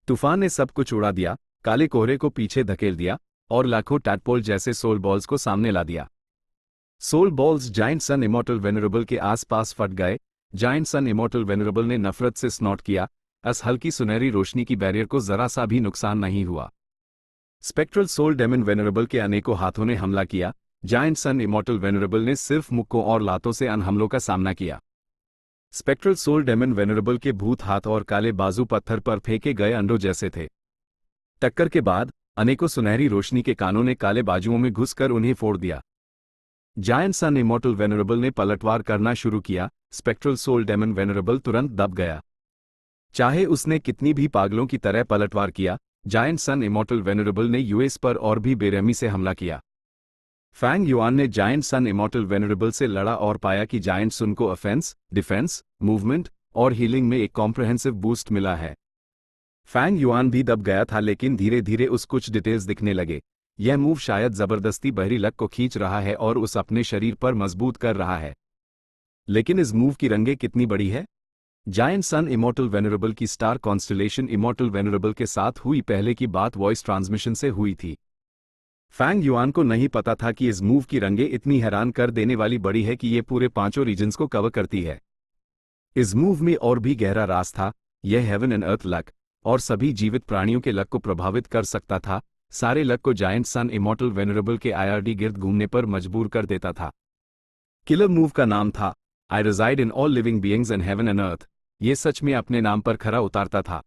तूफान ने सब कुछ उड़ा दिया, काले कोहरे को पीछे धकेल दिया और लाखों टैडपोल जैसे सोल बॉल्स को सामने ला दिया। Soul balls giant sun immortal venerable के आसपास फट गए। जायंट सन इमॉर्टल वेनरेबल ने नफरत से स्नॉट किया, इस हल्की सुनहरी रोशनी की बैरियर को जरा सा भी नुकसान नहीं हुआ। स्पेक्ट्रल सोल डेमन वेनरेबल के अनेकों हाथों ने हमला किया। जायंट सन इमॉर्टल वेनरेबल ने सिर्फ मुक्कों और लातों से अन हमलों का सामना किया। स्पेक्ट्रल सोल डेमन वेनरेबल के भूत हाथ और काले बाजू पत्थर पर फेंके गए अंडों जैसे थे। टक्कर के बाद अनेकों सुनहरी रोशनी के कानों ने काले बाजुओं में घुसकर उन्हें फोड़ दिया। जायंट सन इमॉर्टल वेनरेबल ने पलटवार करना शुरू किया। स्पेक्ट्रल सोल डेमन वेनरेबल तुरंत दब गया। चाहे उसने कितनी भी पागलों की तरह पलटवार किया, जायंट सन इमॉर्टल वेनरेबल ने यूएस पर और भी बेरहमी से हमला किया। फैंग युआन ने जायंट सन इमॉर्टल वेनरेबल से लड़ा और पाया कि जायंट सन को ऑफेंस, डिफेंस, मूवमेंट और हीलिंग में एक कॉम्प्रहेंसिव बूस्ट मिला है। फैंग युआन भी दब गया था, लेकिन धीरे धीरे उस कुछ डिटेल्स दिखने लगे। यह मूव शायद जबरदस्ती बहरी लक को खींच रहा है और उस अपने शरीर पर मजबूत कर रहा है। लेकिन इस मूव की रंगे कितनी बड़ी है? जायंट सन इमॉर्टल वेनरेबल की स्टार कॉन्स्टलेशन इमॉर्टल वेनरेबल के साथ हुई पहले की बात वॉइस ट्रांसमिशन से हुई थी। फैंग युआन को नहीं पता था कि इस मूव की रंगे इतनी हैरान कर देने वाली बड़ी है कि ये पूरे 5 रीजन्स को कवर करती है। इस मूव में और भी गहरा राज था। यह हेवन एंड अर्थ लक और सभी जीवित प्राणियों के लक को प्रभावित कर सकता था। सारे लक को जायंट सन इमॉर्टल वेनरेबल के आईआरडी गिर्द घूमने पर मजबूर कर देता था। किलर मूव का नाम था I reside in all living beings in heaven and earth. ये सच में अपने नाम पर खरा उतारता था।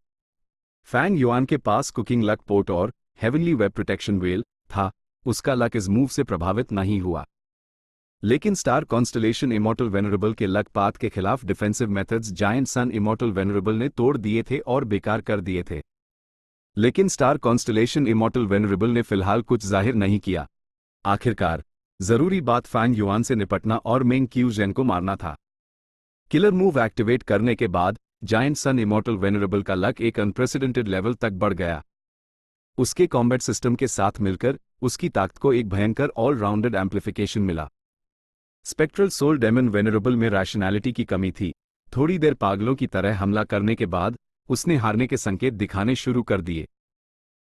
फैंग युआन के पास कुकिंग लक पोर्ट और हेवनली वेब प्रोटेक्शन वेल था। उसका लक इस मूव से प्रभावित नहीं हुआ। लेकिन स्टार कॉन्स्टलेशन इमॉर्टल वेनरेबल के लक पाथ के खिलाफ defensive methods giant sun immortal venerable ने तोड़ दिए थे और बेकार कर दिए थे। लेकिन स्टार कॉन्स्टलेशन इमॉर्टल वेनरेबल ने फिलहाल कुछ जाहिर नहीं किया। आखिरकार जरूरी बात फैंग युआन से निपटना और मेंग क्यू जेन को मारना था। किलर मूव एक्टिवेट करने के बाद जायंट सन इमॉर्टल वेनरेबल का लक एक अनप्रेसिडेंटेड लेवल तक बढ़ गया। उसके कॉम्बैट सिस्टम के साथ मिलकर उसकी ताकत को एक भयंकर ऑलराउंडेड एम्प्लीफिकेशन मिला। स्पेक्ट्रल सोल डेमन वेनरेबल में रैशनैलिटी की कमी थी। थोड़ी देर पागलों की तरह हमला करने के बाद उसने हारने के संकेत दिखाने शुरू कर दिए।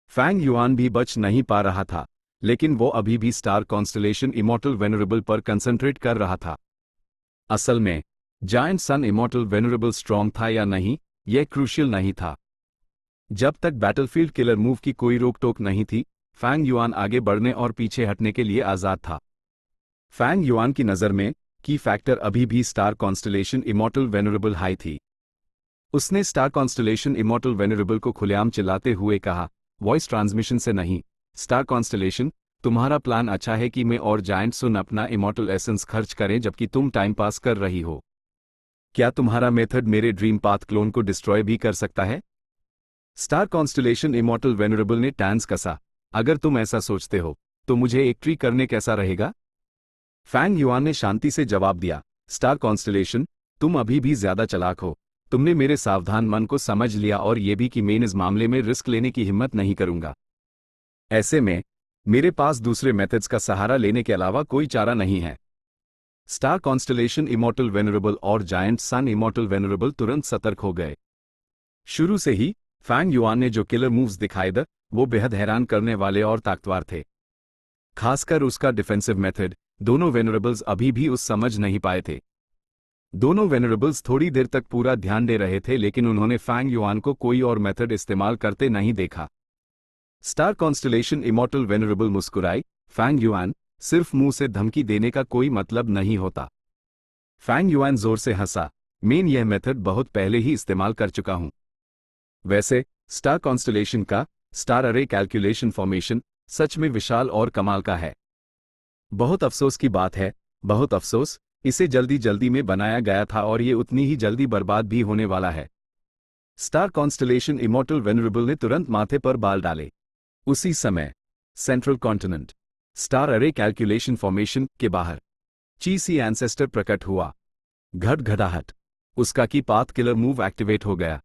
फैंग युआन भी बच नहीं पा रहा था, लेकिन वो अभी भी स्टार कॉन्स्टलेशन इमॉर्टल वेनरेबल पर कंसंट्रेट कर रहा था। असल में giant sun immortal venerable strong था या नहीं, यह क्रूशियल नहीं था। जब तक बैटलफील्ड किलर मूव की कोई रोक टोक नहीं थी, फैंग युआन आगे बढ़ने और पीछे हटने के लिए आजाद था। फैंग युआन की नज़र में की फैक्टर अभी भी स्टार कॉन्स्टलेशन इमॉर्टल वेनरेबल हाई थी। उसने स्टार कॉन्स्टलेशन इमॉर्टल वेनरेबल को खुलेआम चिल्लाते हुए कहा, वॉइस ट्रांसमिशन से नहीं, स्टार कॉन्स्टलेशन, तुम्हारा प्लान अच्छा है कि मैं और जायंट सन अपना इमॉर्टल एसेंस खर्च करें जबकि तुम टाइम पास कर रही हो। क्या तुम्हारा मेथड मेरे ड्रीम पाथ क्लोन को डिस्ट्रॉय भी कर सकता है? स्टार कॉन्स्टलेशन इमॉर्टल वेनरेबल ने टैंस कसा, अगर तुम ऐसा सोचते हो तो मुझे एक ट्री करने कैसा रहेगा? फैंग युआन ने शांति से जवाब दिया, स्टार कॉन्स्टलेशन, तुम अभी भी ज्यादा चालाक हो। तुमने मेरे सावधान मन को समझ लिया और ये भी कि मैं इस मामले में रिस्क लेने की हिम्मत नहीं करूंगा। ऐसे में मेरे पास दूसरे मेथड्स का सहारा लेने के अलावा कोई चारा नहीं है। स्टार कॉन्स्टलेशन इमॉर्टल वेनरेबल और जायंट सन इमॉर्टल वेनरेबल तुरंत सतर्क हो गए। शुरू से ही फैंग युआन ने जो किलर मूव्स दिखाए थे वो बेहद हैरान करने वाले और ताकतवर थे। खासकर उसका डिफेंसिव मेथड। दोनों वेनरेबल्स अभी भी उस समझ नहीं पाए थे। दोनों वेनरेबल्स थोड़ी देर तक पूरा ध्यान दे रहे थे, लेकिन उन्होंने फैंग युआन को कोई और मेथड इस्तेमाल करते नहीं देखा। स्टार कॉन्स्टलेशन इमॉर्टल वेनरेबल मुस्कुराई, फैंग युआन, सिर्फ मुंह से धमकी देने का कोई मतलब नहीं होता। फैंग युआन जोर से हंसा, मैं यह मेथड बहुत पहले ही इस्तेमाल कर चुका हूं। वैसे स्टार कॉन्स्टलेशन का स्टार अरे कैलकुलेशन फॉर्मेशन सच में विशाल और कमाल का है। बहुत अफसोस की बात है, बहुत अफसोस, इसे जल्दी जल्दी में बनाया गया था और ये उतनी ही जल्दी बर्बाद भी होने वाला है। स्टार कॉन्स्टलेशन इमॉर्टल वेनरेबल ने तुरंत माथे पर बाल डाले। उसी समय central continent star array calculation formation के बाहर चीसी एंसेस्टर प्रकट हुआ। घट-घटाहट, उसका की पाथ किलर मूव एक्टिवेट हो गया।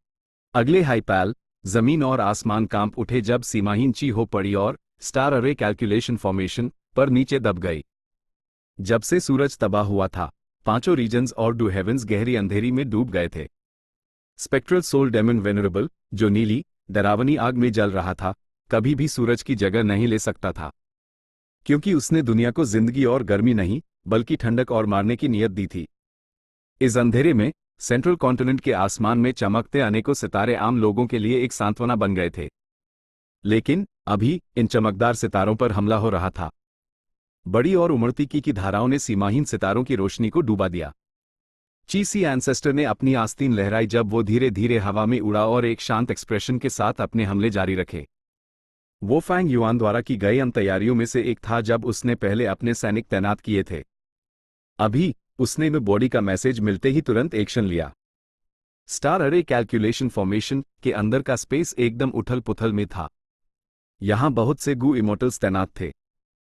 अगले हाईपैल जमीन और आसमान कांप उठे जब सीमाहीन ची हो पड़ी और स्टार अरे कैलकुलेशन फॉर्मेशन पर नीचे दब गई। जब से सूरज तबाह हुआ था, 5 रीजन्स और 2 हेवंस गहरी अंधेरी में डूब गए थे। स्पेक्ट्रल सोल डेमन वेनरेबल, जो नीली डरावनी आग में जल रहा था, कभी भी सूरज की जगह नहीं ले सकता था, क्योंकि उसने दुनिया को जिंदगी और गर्मी नहीं बल्कि ठंडक और मारने की नीयत दी थी। इस अंधेरे में सेंट्रल कॉन्टिनेंट के आसमान में चमकते अनेकों सितारे आम लोगों के लिए एक सांत्वना बन गए थे। लेकिन अभी इन चमकदार सितारों पर हमला हो रहा था। बड़ी और उमड़ती की धाराओं ने सीमाहीन सितारों की रोशनी को डूबा दिया। चीसी एंसेस्टर ने अपनी आस्तीन लहराई जब वो धीरे धीरे हवा में उड़ा और एक शांत एक्सप्रेशन के साथ अपने हमले जारी रखे। वो फैंग युआन द्वारा की गई उन तैयारियों में से एक था जब उसने पहले अपने सैनिक तैनात किए थे। अभी उसने में बॉडी का मैसेज मिलते ही तुरंत एक्शन लिया। स्टार अरे कैलकुलेशन फॉर्मेशन के अंदर का स्पेस एकदम उथल पुथल में था। यहां बहुत से गू इमोटल्स तैनात थे।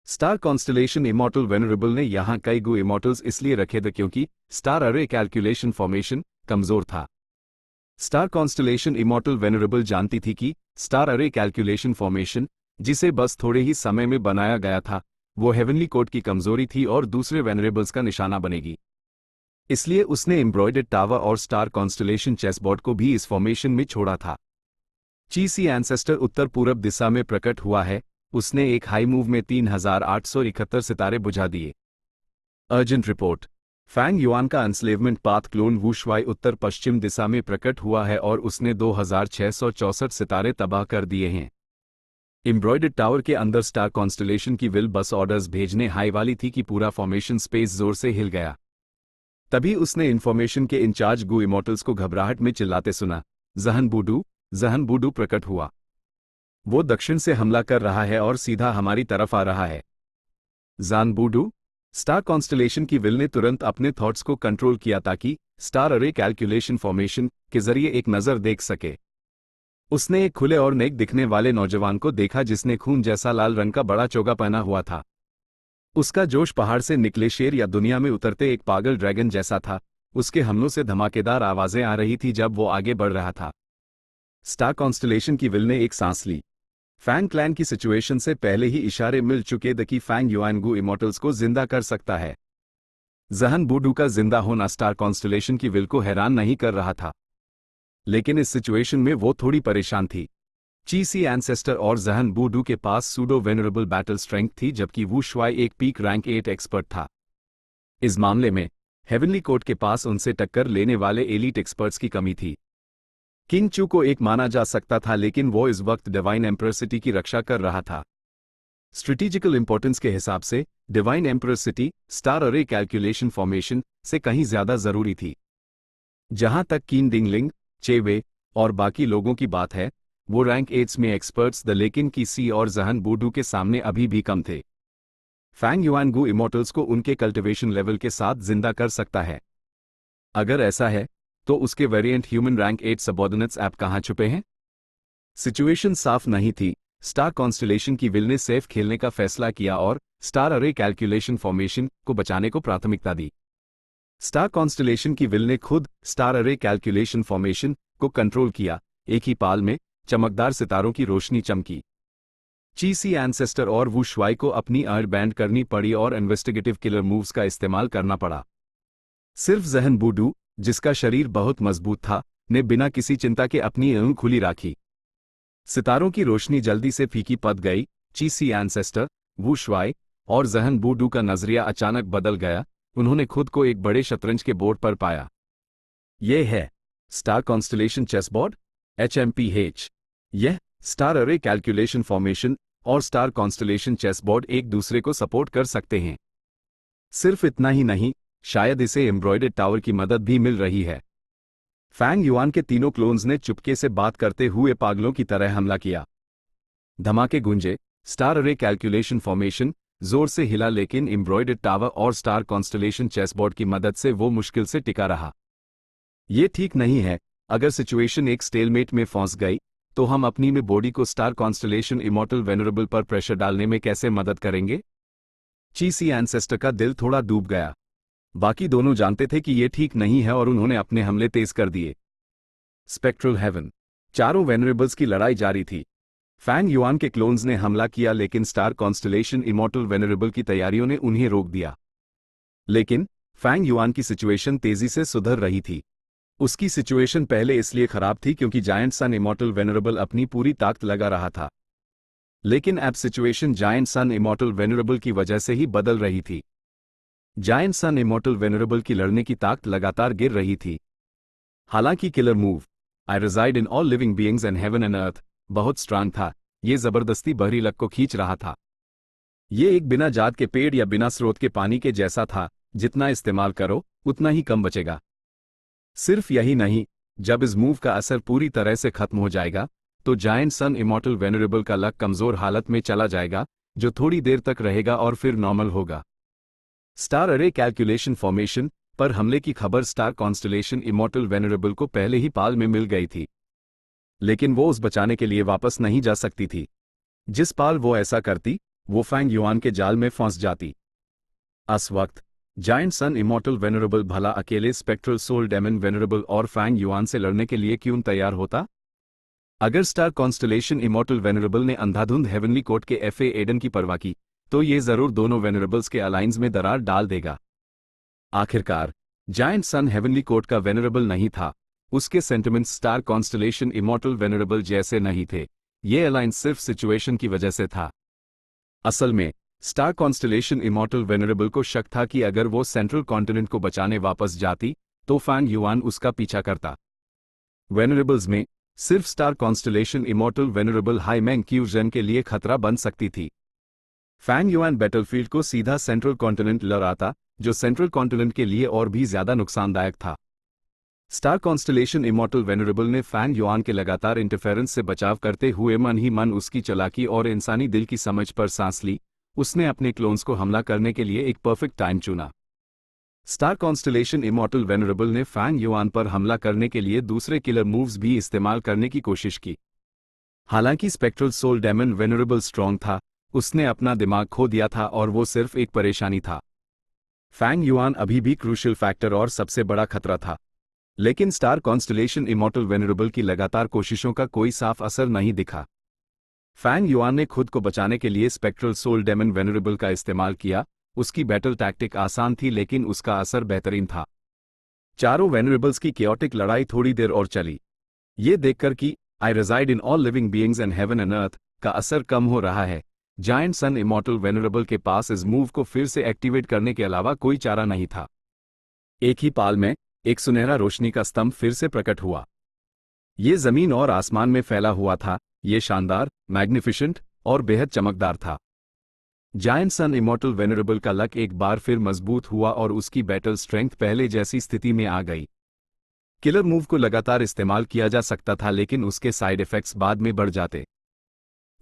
स्टार कॉन्स्टलेशन इमोटल वेनरेबल ने यहां कई गू इमोटल्स इसलिए रखे थे क्योंकि स्टार अरे कैलकुलेशन फॉर्मेशन कमजोर था। स्टार कॉन्स्टलेशन इमोटल वेनरेबल जानती थी कि स्टार अरे कैलकुलेशन फॉर्मेशन, जिसे बस थोड़े ही समय में बनाया गया था, वो हेवनली कोड की कमजोरी थी और दूसरे वेनरेबल्स का निशाना बनेगी। इसलिए उसने एम्ब्रॉयडर्ड टावर और स्टार कॉन्स्टलेशन चेसबोर्ड को भी इस फॉर्मेशन में छोड़ा था। चीसी एंसेस्टर उत्तर पूरब दिशा में प्रकट हुआ है। उसने एक हाई मूव में 3871 सितारे बुझा दिए। Urgent report. फैंग युआन का एंस्लेवमेंट पाथ क्लोन वू शुआई उत्तर पश्चिम दिशा में प्रकट हुआ है और उसने 2664 सितारे तबाह कर दिए हैं। एम्ब्रॉयडर्ड टावर के अंदर स्टार कॉन्स्टलेशन की विल बस ऑर्डर्स भेजने हाई वाली थी कि पूरा फॉर्मेशन स्पेस जोर से हिल गया। तभी उसने इन्फॉर्मेशन के इंचार्ज गू इमोटल्स को घबराहट में चिल्लाते सुना, जहन बूडू प्रकट हुआ। वो दक्षिण से हमला कर रहा है और सीधा हमारी तरफ आ रहा है। जान बूडू। स्टार कॉन्स्टलेशन की विल ने तुरंत अपने थॉट्स को कंट्रोल किया ताकि स्टार अरे कैलकुलेशन फॉर्मेशन के जरिए एक नज़र देख सके। उसने एक खुले और नेक दिखने वाले नौजवान को देखा जिसने खून जैसा लाल रंग का बड़ा चोगा पहना हुआ था। उसका जोश पहाड़ से निकले शेर या दुनिया में उतरते एक पागल ड्रैगन जैसा था। उसके हमलों से धमाकेदार आवाजें आ रही थी जब वो आगे बढ़ रहा था। स्टार कॉन्स्टलेशन की विल ने एक सांस ली। फैंग क्लैन की सिचुएशन से पहले ही इशारे मिल चुके थे कि फैंग युआन गू इमोटल्स को जिंदा कर सकता है। जहन बूडू का जिंदा होना स्टार कॉन्स्टलेशन की विल को हैरान नहीं कर रहा था, लेकिन इस सिचुएशन में वो थोड़ी परेशान थी। चीसी एंसेस्टर और जहन बूडू के पास सूडो वेनरेबल बैटल स्ट्रेंथ थी जबकि वू शुआई एक पीक रैंक 8 एक्सपर्ट था। इस मामले में हेवनली कोड के पास उनसे टक्कर लेने वाले एलीट एक्सपर्ट्स की कमी थी। किंग चू को एक माना जा सकता था लेकिन वो इस वक्त डिवाइन एम्परर सिटी की रक्षा कर रहा था। स्ट्रेटेजिकल इंपॉर्टेंस के हिसाब से divine emperor city star array calculation formation से कहीं ज्यादा जरूरी थी। जहां तक कीन डिंगलिंग, चेवे और बाकी लोगों की बात है, वो रैंक 8 में एक्सपर्ट्स द लेकिन की सी और जहन बूडू के सामने अभी भी कम थे। फैंग युआन गू इमोटल्स को उनके कल्टिवेशन लेवल के साथ जिंदा कर सकता है। अगर ऐसा है तो उसके variant human rank 8 subordinates app कहां छुपे हैं? सिचुएशन साफ नहीं थी। स्टार कॉन्स्टलेशन की विल ने सेफ खेलने का फैसला किया और स्टार अरे कैलकुलेशन फॉर्मेशन को बचाने को प्राथमिकता दी। स्टार कॉन्स्टलेशन की विल ने खुद स्टार अरे कैलकुलेशन फॉर्मेशन को कंट्रोल किया। एक ही पाल में चमकदार सितारों की रोशनी चमकी। चीसी एंसेस्टर और वू शुआई को अपनी आड़ बैंड करनी पड़ी और इन्वेस्टिगेटिव किलर मूव्स का इस्तेमाल करना पड़ा। सिर्फ जहन बूडू, जिसका शरीर बहुत मजबूत था, ने बिना किसी चिंता के अपनी आंखें खुली राखी। सितारों की रोशनी जल्दी से फीकी पड़ गई। चीसी एंसेस्टर, वू शुआई और जहन बूडू का नजरिया अचानक बदल गया। उन्होंने खुद को एक बड़े शतरंज के बोर्ड पर पाया। यह है स्टार कॉन्स्टलेशन चेसबोर्ड, HMPH। यह स्टार अरे कैलकुलेशन फॉर्मेशन और स्टार कॉन्स्टलेशन चेसबोर्ड एक दूसरे को सपोर्ट कर सकते हैं। सिर्फ इतना ही नहीं, शायद इसे एम्ब्रॉयडर्ड टावर की मदद भी मिल रही है। फैंग युआन के तीनों क्लोन्स ने चुपके से बात करते हुए पागलों की तरह हमला किया। धमाके गूंजे। स्टार अरे कैलकुलेशन फॉर्मेशन जोर से हिला लेकिन एम्ब्रॉयडर्ड टावर और स्टार कॉन्स्टलेशन चेसबोर्ड की मदद से वो मुश्किल से टिका रहा। ये ठीक नहीं है। अगर सिचुएशन एक स्टेलमेट में फंस गई तो हम अपनी में बॉडी को स्टार कॉन्स्टलेशन इमॉर्टल वेनरेबल पर प्रेशर डालने में कैसे मदद करेंगे? चीसी एंसेस्टर का दिल थोड़ा डूब गया। बाकी दोनों जानते थे कि यह ठीक नहीं है और उन्होंने अपने हमले तेज कर दिए। Spectral heaven. चारों वेनरेबल्स की लड़ाई जारी थी। फैंग युआन के क्लोन्स ने हमला किया लेकिन स्टार कॉन्स्टलेशन इमॉर्टल वेनरेबल की तैयारियों ने उन्हें रोक दिया। लेकिन फैंग युआन की सिचुएशन तेजी से सुधर रही थी। उसकी सिचुएशन पहले इसलिए खराब थी क्योंकि जायंट सन इमॉर्टल वेनरेबल अपनी पूरी ताकत लगा रहा था, लेकिन अब situation giant sun immortal venerable की वजह से ही बदल रही थी। जायंट सन इमॉर्टल वेनरेबल की लड़ने की ताकत लगातार गिर रही थी। हालांकि killer move I reside in all living beings and heaven and earth बहुत स्ट्रांग था, ये जबरदस्ती बहरी लक को खींच रहा था। ये एक बिना जात के पेड़ या बिना स्रोत के पानी के जैसा था, जितना इस्तेमाल करो उतना ही कम बचेगा। सिर्फ यही नहीं, जब इस मूव का असर पूरी तरह से खत्म हो जाएगा तो जायंट सन इमॉर्टल वेनरेबल का लक कमजोर हालत में चला जाएगा, जो थोड़ी देर तक रहेगा और फिर नॉर्मल होगा। स्टार अरे कैलकुलेशन फॉर्मेशन पर हमले की खबर स्टार कॉन्स्टलेशन इमॉर्टल वेनरेबल को पहले ही पाल में मिल गई थी, लेकिन वो उस बचाने के लिए वापस नहीं जा सकती थी। जिस पाल वो ऐसा करती, वो फैंग युआन के जाल में फंस जाती। उस वक्त जायंट सन इमॉर्टल वेनरेबल भला अकेले स्पेक्ट्रल सोल डेमन वेनरेबल और फैंग युआन से लड़ने के लिए क्यों तैयार होता? अगर स्टार कॉन्स्टलेशन इमॉर्टल वेनरेबल ने अंधाधुंध हेवनली कोर्ट के एफए एडन की परवाह की, तो ये जरूर दोनों वेनरेबल्स के अलायंस में दरार डाल देगा। आखिरकार जायंट सन हेवनली कोर्ट का वेनरेबल नहीं था, उसके sentiments star constellation immortal venerable जैसे नहीं थे। ये अलायंस सिर्फ सिचुएशन की वजह से था। असल में स्टार कॉन्स्टलेशन इमॉर्टल वेनरेबल को शक था कि अगर वो सेंट्रल कॉन्टिनेंट को बचाने वापस जाती तो फैंग युआन उसका पीछा करता। वेनरेबल्स में सिर्फ स्टार कॉन्स्टलेशन इमॉर्टल वेनरेबल हाई मैंग क्यूजन के लिए खतरा बन सकती थी। फैंग युआन बैटलफील्ड को सीधा सेंट्रल कॉन्टिनेंट लड़ाता, जो सेंट्रल कॉन्टिनेंट के लिए और भी ज्यादा नुकसानदायक था। स्टार कॉन्स्टलेशन इमॉर्टल वेनरेबल ने फैंग युआन के लगातार इंटरफेरेंस से बचाव करते हुए मन ही मन उसकी चालाकी और इंसानी दिल की समझ पर सांस ली। उसने अपने क्लोन्स को हमला करने के लिए एक परफेक्ट टाइम चुना। स्टार कॉन्स्टलेशन इमॉर्टल वेनरेबल ने फैंग युआन पर हमला करने के लिए दूसरे किलर मूव्स भी इस्तेमाल करने की कोशिश की। हालांकि spectral soul demon venerable strong था, उसने अपना दिमाग खो दिया था और वो सिर्फ एक परेशानी था। फैंग युआन अभी भी क्रूशियल फैक्टर और सबसे बड़ा खतरा था, लेकिन स्टार कॉन्स्टलेशन इमॉर्टल वेनरेबल की लगातार कोशिशों का कोई साफ असर नहीं दिखा। फैंग युआन ने खुद को बचाने के लिए स्पेक्ट्रल सोल डेमन वेनरेबल का इस्तेमाल किया। उसकी बैटल टैक्टिक आसान थी, लेकिन उसका असर बेहतरीन था। चारों वेनरेबल्स की केओटिक लड़ाई थोड़ी देर और चली। ये देखकर कि I reside in all living beings and heaven and earth का असर कम हो रहा है, जायंट सन इमॉर्टल वेनरेबल के पास इस मूव को फिर से एक्टिवेट करने के अलावा कोई चारा नहीं था। एक ही पाल में एक सुनहरा रोशनी का स्तंभ फिर से प्रकट हुआ। ये जमीन और आसमान में फैला हुआ था। ये शानदार, मैग्निफिसेंट और बेहद चमकदार था। जायंट सन इमॉर्टल वेनरेबल का लक एक बार फिर मजबूत हुआ और उसकी बैटल स्ट्रेंथ पहले जैसी स्थिति में आ गई। किलर मूव को लगातार इस्तेमाल किया जा सकता था, लेकिन उसके साइड इफेक्ट्स बाद में बढ़ जाते।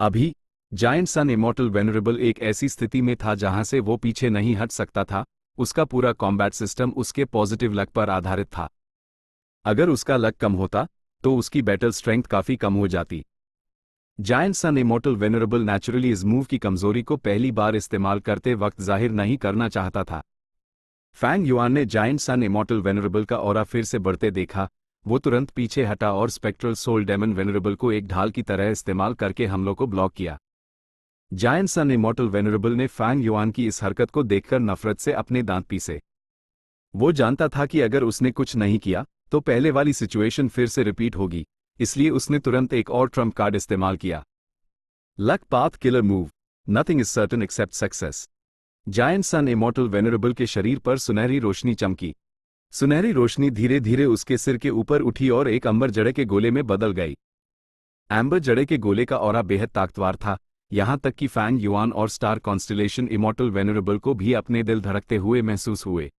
अभी जायंट सन इमॉर्टल वेनरेबल एक ऐसी स्थिति में था जहां से वो पीछे नहीं हट सकता था। उसका पूरा कॉम्बैट सिस्टम उसके पॉजिटिव लक पर आधारित था। अगर उसका लक कम होता तो उसकी बैटल स्ट्रेंथ काफी कम हो जाती। Giant sun immortal venerable naturally इस मूव की कमजोरी को पहली बार इस्तेमाल करते वक्त जाहिर नहीं करना चाहता था। फैंग युआन ने जायंट सन इमॉर्टल वेनरेबल का ऑरा फिर से बढ़ते देखा। वो तुरंत पीछे हटा और स्पेक्ट्रल सोल डेमन वेनरेबल को एक ढाल की तरह इस्तेमाल करके हमलों को ब्लॉक किया। जायंट सन इमॉर्टल वेनरेबल ने फैंग युआन की इस हरकत को देखकर नफरत से अपने दांत पीसे। वो जानता था कि अगर उसने कुछ नहीं किया तो पहले वाली सिचुएशन फिर से रिपीट होगी, इसलिए उसने तुरंत एक और ट्रम्प कार्ड इस्तेमाल किया। Luck path killer move, nothing is certain except success. Giant sun immortal venerable के शरीर पर सुनहरी रोशनी चमकी। सुनहरी रोशनी धीरे धीरे उसके सिर के ऊपर उठी और एक अंबर जड़े के गोले में बदल गई। एम्बर जड़े के गोले का ऑरा बेहद ताकतवर था, यहां तक कि फैंग युआन और स्टार कॉन्स्टलेशन इमॉर्टल वेनरेबल को भी अपने दिल धड़कते हुए महसूस हुए।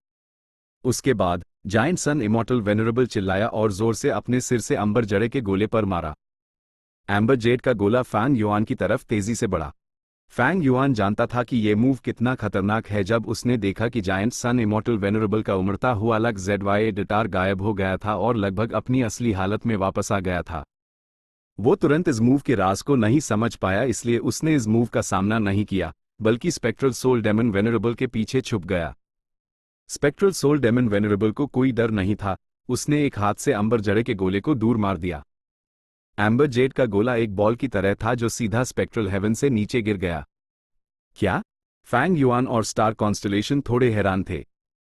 उसके बाद जायंट सन इमॉर्टल वेनरेबल चिल्लाया और जोर से अपने सिर से अंबर जड़े के गोले पर मारा। एम्बर जेड का गोला फैंग युआन की तरफ तेजी से बढ़ा। फैंग युआन जानता था कि यह मूव कितना खतरनाक है जब उसने देखा कि जायंट सन इमॉर्टल वेनरेबल का उमड़ता हुआ लक ZY डिटार गायब हो गया था और लगभग अपनी असली हालत में वापस आ गया था। वो तुरंत इस मूव के राज को नहीं समझ पाया, इसलिए उसने इस मूव का सामना नहीं किया, बल्कि स्पेक्ट्रल सोल डेमन वेनरेबल के पीछे छुप गया। स्पेक्ट्रल सोल डेमन वेनरेबल को कोई डर नहीं था। उसने एक हाथ से अंबर जड़े के गोले को दूर मार दिया। एम्बर जेड का गोला एक बॉल की तरह था जो सीधा स्पेक्ट्रल हेवन से नीचे गिर गया। क्या? फैंग युआन और स्टार कॉन्स्टलेशन थोड़े हैरान थे।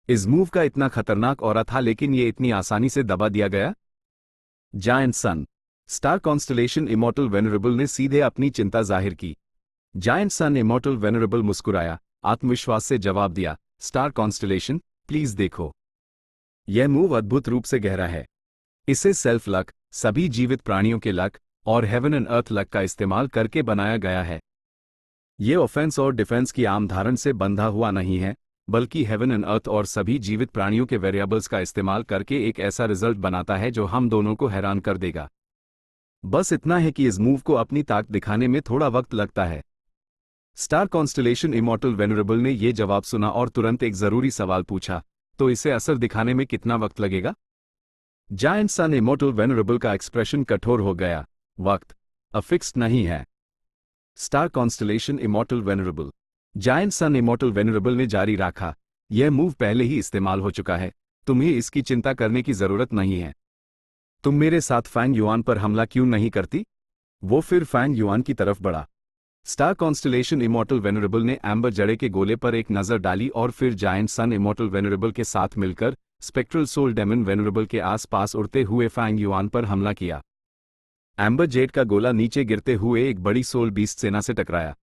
इस मूव का इतना खतरनाक ऑरा था, लेकिन ये इतनी आसानी से दबा दिया गया। जायंट सन स्टार कॉन्स्टलेशन इमॉर्टल वेनरेबल ने सीधे अपनी चिंता जाहिर की। जायंट सन इमॉर्टल वेनरेबल मुस्कुराया, आत्मविश्वास से जवाब दिया, स्टार कॉन्स्टलेशन, प्लीज देखो। यह मूव अद्भुत रूप से गहरा है। इसे सेल्फ लक, सभी जीवित प्राणियों के लक और हेवन एंड अर्थ लक का इस्तेमाल करके बनाया गया है। ये ऑफेंस और डिफेंस की आम धारण से बंधा हुआ नहीं है, बल्कि हेवन एंड अर्थ और सभी जीवित प्राणियों के वेरिएबल्स का इस्तेमाल करके एक ऐसा रिजल्ट बनाता है जो हम दोनों को हैरान कर देगा। बस इतना है कि इस मूव को अपनी ताकत दिखाने में थोड़ा वक्त लगता है। स्टार कॉन्स्टलेशन इमॉर्टल वेनरेबल ने यह जवाब सुना और तुरंत एक जरूरी सवाल पूछा, तो इसे असर दिखाने में कितना वक्त लगेगा? जायंट सन इमॉर्टल वेनरेबल का एक्सप्रेशन कठोर हो गया। वक्त अफिक्स्ड नहीं है। Star constellation immortal venerable. Giant sun immortal venerable ने जारी रखा, यह मूव पहले ही इस्तेमाल हो चुका है, तुम्हें इसकी चिंता करने की जरूरत नहीं है। तुम मेरे साथ फैंग युआन पर हमला क्यों नहीं करती? वो फिर फैंग युआन की तरफ बढ़ा। स्टार कॉन्स्टलेशन इमॉर्टल वेनरेबल ने एम्बर जड़े के गोले पर एक नजर डाली और फिर जायंट सन इमॉर्टल वेनरेबल के साथ मिलकर स्पेक्ट्रल सोल डेमन वेनरेबल के आसपास उड़ते हुए फैंग युआन पर हमला किया। एम्बर जेड का गोला नीचे गिरते हुए एक बड़ी सोल बीस्ट सेना से टकराया।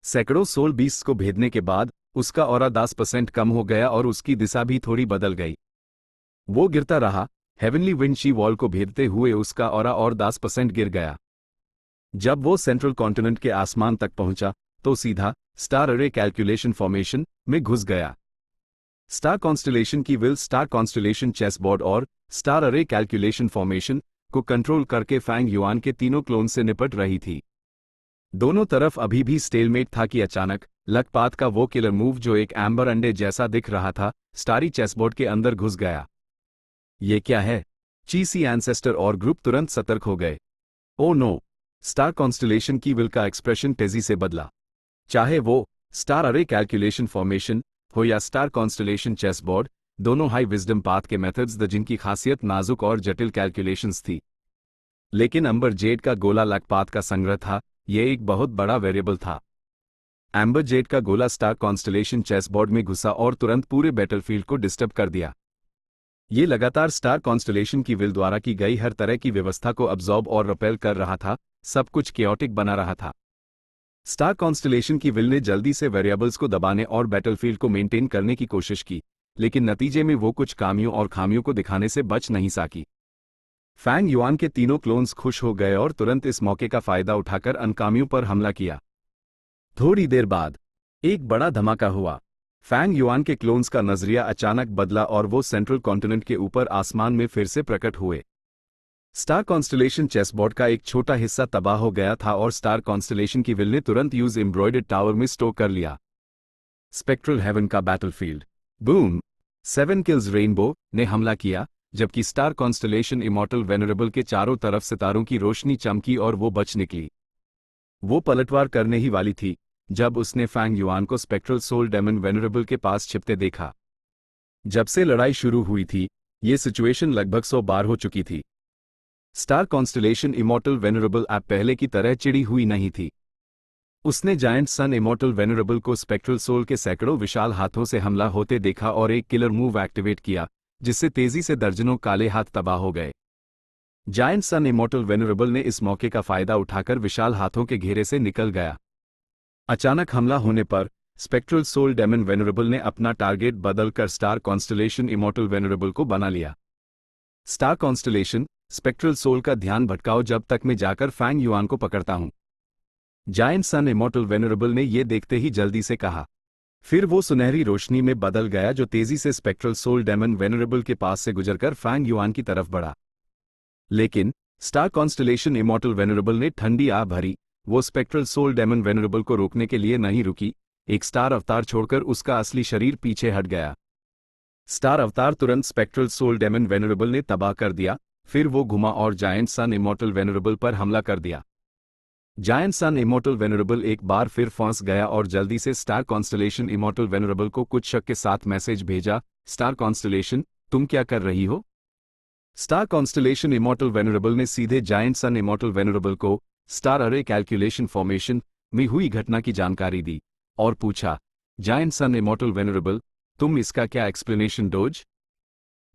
सैकड़ों सोल बीस्ट को भेदने के बाद उसका ऑरा 10% कम हो गया और उसकी दिशा भी थोड़ी बदल गई। वो गिरता रहा, हेवनली विंड शी वॉल को भेदते हुए उसका ऑरा और 10% गिर गया। जब वो सेंट्रल कॉन्टिनेंट के आसमान तक पहुंचा तो सीधा स्टार अरे कैलकुलेशन फॉर्मेशन में घुस गया। स्टार कॉन्स्टलेशन की will star constellation chess board और स्टार अरे कैलकुलेशन फॉर्मेशन को कंट्रोल करके फैंग युआन के तीनों क्लोन से निपट रही थी। दोनों तरफ अभी भी स्टेलमेट था कि अचानक लकपात का वो किलर मूव जो एक एम्बर अंडे जैसा दिख रहा था, स्टारी चेसबोर्ड के अंदर घुस गया। ये क्या है? चीसी एंसेस्टर और ग्रुप तुरंत सतर्क हो गए। Oh no! स्टार कॉन्स्टलेशन की विल का एक्सप्रेशन तेजी से बदला। चाहे वो स्टार अरे कैलकुलेशन फॉर्मेशन हो या स्टार कॉन्स्टलेशन चेसबोर्ड, दोनों हाई विजडम पाथ के मेथड्स द जिनकी खासियत नाजुक और जटिल कैलकुलेशंस थी। लेकिन एम्बर जेड का गोला लकपात का संग्रह था, यह एक बहुत बड़ा वेरिएबल था। एम्बर जेड का गोला स्टार कॉन्स्टलेशन चेसबोर्ड में घुसा और तुरंत पूरे बैटलफील्ड को डिस्टर्ब कर दिया। ये लगातार स्टार कॉन्स्टलेशन की विल द्वारा की गई हर तरह की व्यवस्था को अब्जॉर्ब और रिपेल कर रहा था, सब कुछ केओटिक बना रहा था। स्टार कॉन्स्टलेशन की विल ने जल्दी से वेरिएबल्स को दबाने और बैटलफील्ड को मेंटेन करने की कोशिश की, लेकिन नतीजे में वो कुछ खामियों और खामियों को दिखाने से बच नहीं सकी। फैंग युआन के तीनों क्लोन्स खुश हो गए और तुरंत इस मौके का फायदा उठाकर अनकामियों पर हमला किया। थोड़ी देर बाद एक बड़ा धमाका हुआ। फैंग युआन के क्लोन्स का नजरिया अचानक बदला और वो सेंट्रल कॉन्टिनेंट के ऊपर आसमान में फिर से प्रकट हुए। स्टार कॉन्स्टलेशन चेसबोर्ड का एक छोटा हिस्सा तबाह हो गया था और स्टार कॉन्स्टलेशन की विल ने तुरंत यूज एम्ब्रॉयडर्ड टावर में स्टोर कर लिया। स्पेक्ट्रल हेवन का बैटलफील्ड। बूम! 7 किल्स रेनबो ने हमला किया, जबकि स्टार कॉन्स्टलेशन इमॉर्टल वेनरेबल के चारों तरफ सितारों की रोशनी चमकी और वो बच निकली। वो पलटवार करने ही वाली थी जब उसने फैंग युआन को स्पेक्ट्रल सोल डेमन वेनरेबल के पास छिपते देखा। जब से लड़ाई शुरू हुई थी, ये सिचुएशन लगभग 100 बार हो चुकी थी। स्टार कॉन्स्टलेशन इमॉर्टल वेनरेबल अब पहले की तरह चिड़ी हुई नहीं थी। उसने जायंट सन इमॉर्टल वेनरेबल को स्पेक्ट्रल सोल के सैकड़ों विशाल हाथों से हमला होते देखा और एक किलर मूव एक्टिवेट किया, जिससे तेजी से दर्जनों काले हाथ तबाह हो गए। जायंट सन इमॉर्टल वेनरेबल ने इस मौके का फायदा उठाकर विशाल हाथों के घेरे से निकल गया। अचानक हमला होने पर स्पेक्ट्रल सोल डेमन वेनरेबल ने अपना टारगेट बदलकर स्टार कॉन्स्टलेशन इमॉर्टल वेनरेबल को बना लिया। स्टार कॉन्स्टलेशन, स्पेक्ट्रल सोल का ध्यान भटकाओ जब तक मैं जाकर फैंग युआन को पकड़ता हूं। जायंट सन इमॉर्टल वेनरेबल ने यह देखते ही जल्दी से कहा। फिर वो सुनहरी रोशनी में बदल गया जो तेजी से स्पेक्ट्रल सोल डेमन वेनरेबल के पास से गुजरकर फैंग युआन की तरफ बढ़ा। लेकिन स्टार कॉन्स्टलेशन इमॉर्टल वेनरेबल ने ठंडी आह भरी। वो स्पेक्ट्रल सोल डेमन वेनरेबल को रोकने के लिए नहीं रुकी, एक स्टार अवतार छोड़कर उसका असली शरीर पीछे हट गया। स्टार अवतार तुरंत स्पेक्ट्रल सोल डेमन वेनरेबल ने तबाह कर दिया। फिर वो घुमा और जायंट सन इमॉर्टल वेनरेबल पर हमला कर दिया। जायंट सन इमॉर्टल वेनरेबल एक बार फिर फंस गया और जल्दी से स्टार कॉन्स्टलेशन इमॉर्टल वेनरेबल को कुछ शक के साथ मैसेज भेजा, स्टार कॉन्स्टलेशन, तुम क्या कर रही हो? स्टार कॉन्स्टलेशन इमॉर्टल वेनरेबल ने सीधे जायंट सन इमॉर्टल वेनरेबल को स्टार अरे कैलकुलेशन फॉर्मेशन में हुई घटना की जानकारी दी और पूछा, जायंट सन इमॉर्टल वेनरेबल, तुम इसका क्या एक्सप्लेनेशन दोज?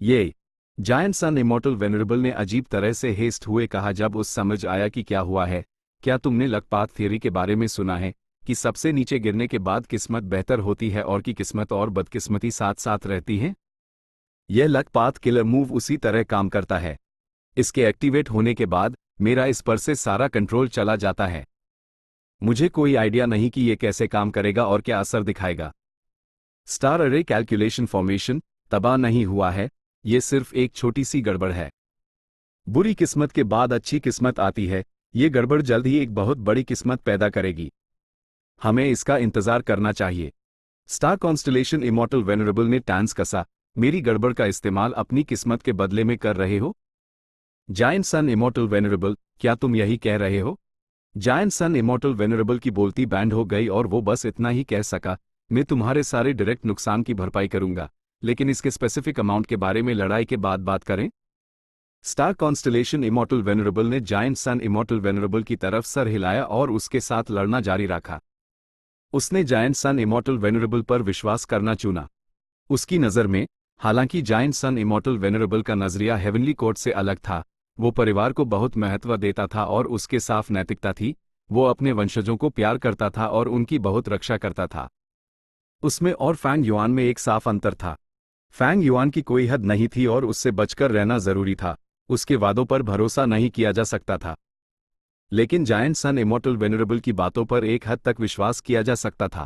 ये जायंट सन इमॉर्टल वेनरेबल ने अजीब तरह से हेस्ट हुए कहा जब उस समझ आया कि क्या हुआ है। क्या तुमने लकपात थियरी के बारे में सुना है कि सबसे नीचे गिरने के बाद किस्मत बेहतर होती है और कि किस्मत और बदकिस्मती साथ साथ रहती है? यह लकपात किलर मूव उसी तरह काम करता है। इसके एक्टिवेट होने के बाद मेरा इस पर से सारा कंट्रोल चला जाता है। मुझे कोई आइडिया नहीं कि यह कैसे काम करेगा और क्या असर दिखाएगा। स्टार अरे कैलकुलेशन फॉर्मेशन तबाह नहीं हुआ है, ये सिर्फ एक छोटी सी गड़बड़ है। बुरी किस्मत के बाद अच्छी किस्मत आती है, ये गड़बड़ जल्द ही एक बहुत बड़ी किस्मत पैदा करेगी। हमें इसका इंतजार करना चाहिए। स्टार कॉन्स्टलेशन इमॉर्टल वेनरेबल ने टांस कसा, मेरी गड़बड़ का इस्तेमाल अपनी किस्मत के बदले में कर रहे हो? जायंट सन इमॉर्टल वेनरेबल, क्या तुम यही कह रहे हो? जायंट सन इमॉर्टल वेनरेबल की बोलती बैंड हो गई और वो बस इतना ही कह सका, मैं तुम्हारे सारे डायरेक्ट नुकसान की भरपाई करूंगा, लेकिन इसके स्पेसिफिक अमाउंट के बारे में लड़ाई के बाद बात करें। स्टार कॉन्स्टलेशन इमॉर्टल वेनरेबल ने जायंट सन इमॉर्टल वेनरेबल की तरफ सर हिलाया और उसके साथ लड़ना जारी रखा। उसने जायंट सन इमॉर्टल वेनरेबल पर विश्वास करना चुना। उसकी नज़र में, हालांकि जायंट सन इमॉर्टल वेनरेबल का नजरिया हेवनली कोर्ट से अलग था, वो परिवार को बहुत महत्व देता था और उसके साफ नैतिकता थी, वो अपने वंशजों को प्यार करता था और उनकी बहुत रक्षा करता था। उसमें और फैंग युआन में एक साफ अंतर था। फैंग युआन की कोई हद नहीं थी और उससे बचकर रहना जरूरी था, उसके वादों पर भरोसा नहीं किया जा सकता था। लेकिन जायंट सन इमॉर्टल वेनरेबल की बातों पर एक हद तक विश्वास किया जा सकता था,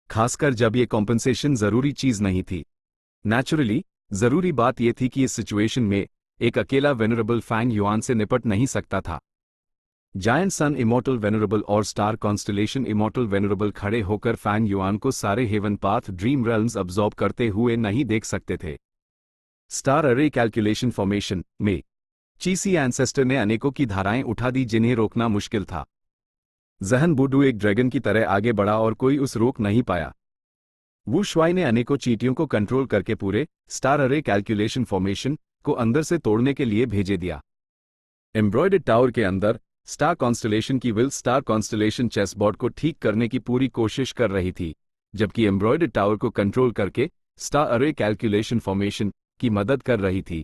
खासकर जब ये कॉम्पनसेशन जरूरी चीज नहीं थी। नेचुरली, जरूरी बात यह थी कि इस सिचुएशन में एक अकेला वेनरेबल फैंग युआन से निपट नहीं सकता था। जायंट सन इमॉर्टल वेनरेबल और स्टार कॉन्स्टलेशन इमॉर्टल वेनरेबल खड़े होकर फैंग युआन को सारे heaven path dream realms absorb करते हुए नहीं देख सकते थे। स्टार अरे कैलकुलेशन फॉर्मेशन में चीसी एंसेस्टर ने अनेकों की धाराएं उठा दी जिन्हें रोकना मुश्किल था। जहन बूडू एक ड्रैगन की तरह आगे बढ़ा और कोई उस रोक नहीं पाया। वू शुआई ने अनेकों चींटियों को कंट्रोल करके पूरे स्टार अरे कैलकुलेशन फॉर्मेशन को अंदर से तोड़ने के लिए भेजे दिया। एम्ब्रॉयडर्ड टावर के अंदर स्टार कॉन्स्टलेशन की विल स्टार कॉन्स्टलेशन चेसबोर्ड को ठीक करने की पूरी कोशिश कर रही थी, जबकि एम्ब्रॉयडर्ड टावर को कंट्रोल करके स्टार अरे कैलकुलेशन फॉर्मेशन की मदद कर रही थी।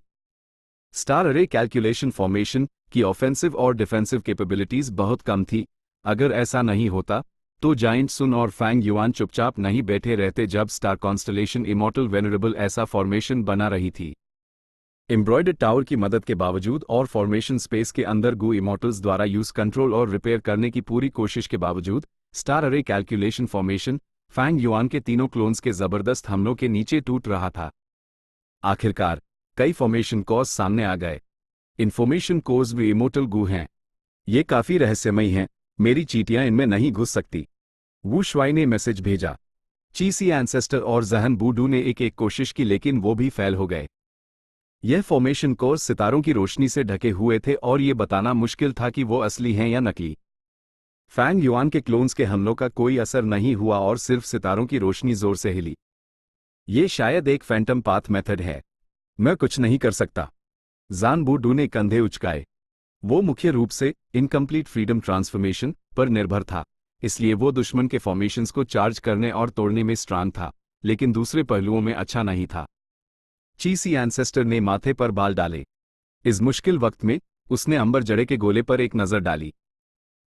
स्टार अरे कैलकुलेशन फॉर्मेशन की ऑफेंसिव और डिफेंसिव कैपेबिलिटीज बहुत कम थी। अगर ऐसा नहीं होता तो जायंट सुन और फैंग युआन चुपचाप नहीं बैठे रहते जब स्टार कॉन्स्टलेशन इमॉर्टल वेनरेबल ऐसा फॉर्मेशन बना रही थी। एम्ब्रॉयडर्ड टावर की मदद के बावजूद और फॉर्मेशन स्पेस के अंदर गू इमॉर्टल्स द्वारा यूज कंट्रोल और रिपेयर करने की पूरी कोशिश के बावजूद star array calculation formation Fang Yuan के तीनों क्लोन्स के जबरदस्त हमलों के नीचे टूट रहा था। आखिरकार कई फॉर्मेशन कोर्स सामने आ गए। इन्फॉर्मेशन कोर्स भी इमोर्टल गू हैं। ये काफी रहस्यमयी हैं, मेरी चींटियां इनमें नहीं घुस सकती। वू शुआई ने मैसेज भेजा। चीसी एंसेस्टर और जहन बूडू ने एक एक कोशिश की लेकिन वो भी फेल हो गए। यह फॉर्मेशन कोर्स सितारों की रोशनी से ढके हुए थे और ये बताना मुश्किल था कि वो असली हैं या नकली। फैंग युआन के क्लोन्स के हमलों का कोई असर नहीं हुआ और सिर्फ सितारों की रोशनी जोर से हिली। ये शायद एक फैंटम पाथ मेथड है। मैं कुछ नहीं कर सकता। जान बूडू ने कंधे उचकाए। वो मुख्य रूप से इनकम्प्लीट फ्रीडम ट्रांसफॉर्मेशन पर निर्भर था, इसलिए वो दुश्मन के फॉर्मेशंस को चार्ज करने और तोड़ने में स्ट्रांग था, लेकिन दूसरे पहलुओं में अच्छा नहीं था। चीसी एंसेस्टर ने माथे पर बाल डाले। इस मुश्किल वक्त में उसने अंबर जड़े के गोले पर एक नजर डाली।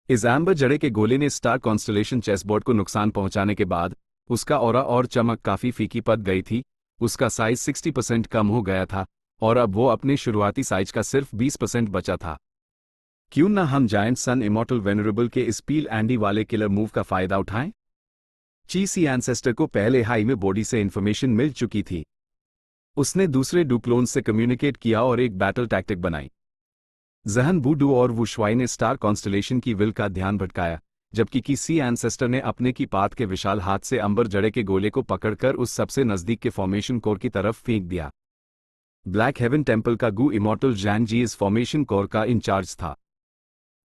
इस एम्बर जड़े के गोले ने स्टार कॉन्स्टलेशन चेसबोर्ड को नुकसान पहुंचाने के बाद उसका ऑरा और चमक काफी फीकी पड़ गई थी। उसका साइज 60% कम हो गया था और अब वो अपने शुरुआती साइज का सिर्फ 20% बचा था। क्यों ना हम जायंट सन इमॉर्टल वेनरेबल के इस पील एंडी वाले किलर मूव का फायदा उठाएं? चीसी एंसेस्टर को पहले हाई में बॉडी से इंफॉर्मेशन मिल चुकी थी। उसने दूसरे डू क्लोन्स से कम्युनिकेट किया और एक बैटल टैक्टिक बनाई। जहन बूडू और वू शुआई ने स्टार कॉन्स्टलेशन की विल का ध्यान भटकाया, जबकि किसी एंसेस्टर ने अपने की पात के विशाल हाथ से अंबर जड़े के गोले को पकड़कर उस सबसे नजदीक के फॉर्मेशन कोर की तरफ फेंक दिया। ब्लैक हेवन टेम्पल का गू इमॉर्टल जैन जी इस फॉर्मेशन कोर का इंचार्ज था।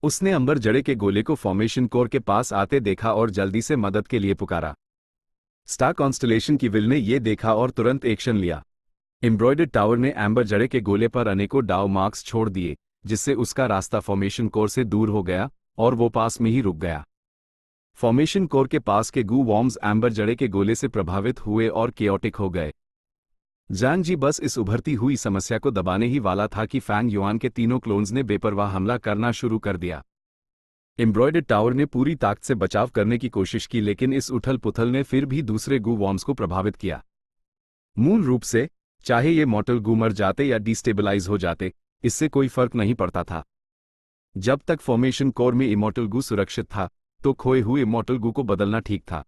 उसने अंबर जड़े के गोले को फॉर्मेशन कोर के पास आते देखा और जल्दी से मदद के लिए पुकारा। स्टार कॉन्स्टलेशन की विल ने यह देखा और तुरंत एक्शन लिया। एम्ब्रॉयडर्ड टावर ने एम्बर जड़े के गोले पर अनेकों डाव मार्क्स छोड़ दिए, जिससे उसका रास्ता फॉर्मेशन कोर से दूर हो गया और वो पास में ही रुक गया। फॉर्मेशन कोर के पास के गू वॉर्म्स एम्बर जड़े के गोले से प्रभावित हुए और केओटिक हो गए। जांग जी बस इस उभरती हुई समस्या को दबाने ही वाला था कि फैंग युआन के तीनों क्लोन्स ने बेपरवाह हमला करना शुरू कर दिया। एम्ब्रॉयडर्ड टावर ने पूरी ताकत से बचाव करने की कोशिश की, लेकिन इस उथल पुथल ने फिर भी दूसरे गू वॉर्म्स को प्रभावित किया। मूल रूप से चाहे ये मॉर्टल गू मर जाते या डिस्टेबलाइज हो जाते, इससे कोई फर्क नहीं पड़ता था। जब तक फॉर्मेशन कोर में इमॉर्टल गू सुरक्षित था तो खोए हुए इमॉर्टल गू को बदलना ठीक था।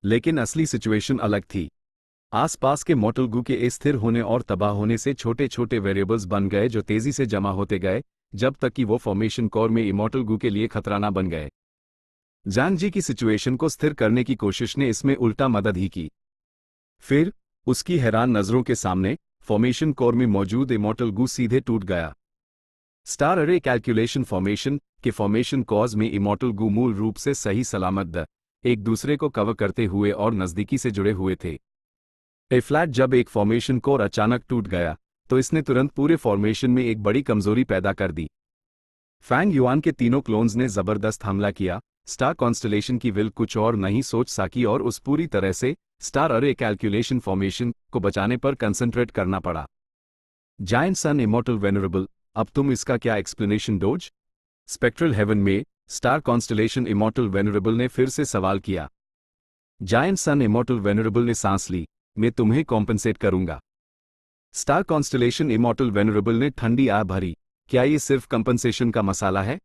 लेकिन असली सिचुएशन अलग थी। आसपास के मॉर्टल गू के स्थिर होने और तबाह होने से छोटे छोटे वेरिएबल्स बन गए जो तेजी से जमा होते गए, जब तक कि वो फॉर्मेशन कोर में इमॉर्टल गू के लिए खतरा ना बन गए। जैंग जी की सिचुएशन को स्थिर करने की कोशिश ने इसमें उल्टा मदद ही की। फिर उसकी हैरान नजरों के सामने फॉर्मेशन कोर में मौजूद इमॉर्टल गू सीधे टूट गया। स्टार अरे कैलकुलेशन फॉर्मेशन के फॉर्मेशन कॉज में इमॉर्टल गू मूल रूप से सही सलामत एक दूसरे को कवर करते हुए और नजदीकी से जुड़े हुए थे। ए फ्लैट जब एक फॉर्मेशन कोर अचानक टूट गया तो इसने तुरंत पूरे फॉर्मेशन में एक बड़ी कमजोरी पैदा कर दी। फैंग युआन के तीनों क्लोन्स ने जबरदस्त हमला किया। स्टार कॉन्स्टलेशन की विल कुछ और नहीं सोच सकी और उस पूरी तरह से स्टार अरे कैलकुलेशन फॉर्मेशन को बचाने पर कंसंट्रेट करना पड़ा। जायंट सन इमॉर्टल वेनरेबल, अब तुम इसका क्या एक्सप्लेनेशन दोज? स्पेक्ट्रल हेवन में स्टार कॉन्स्टलेशन इमॉर्टल वेनरेबल ने फिर से सवाल किया। जायंट सन इमॉर्टल वेनरेबल ने सांस ली, मैं तुम्हें कॉम्पनसेट करूंगा। स्टार कॉन्स्टलेशन इमॉर्टल वेनरेबल ने ठंडी आह भरी, क्या ये सिर्फ कंपनसेशन का मसाला है?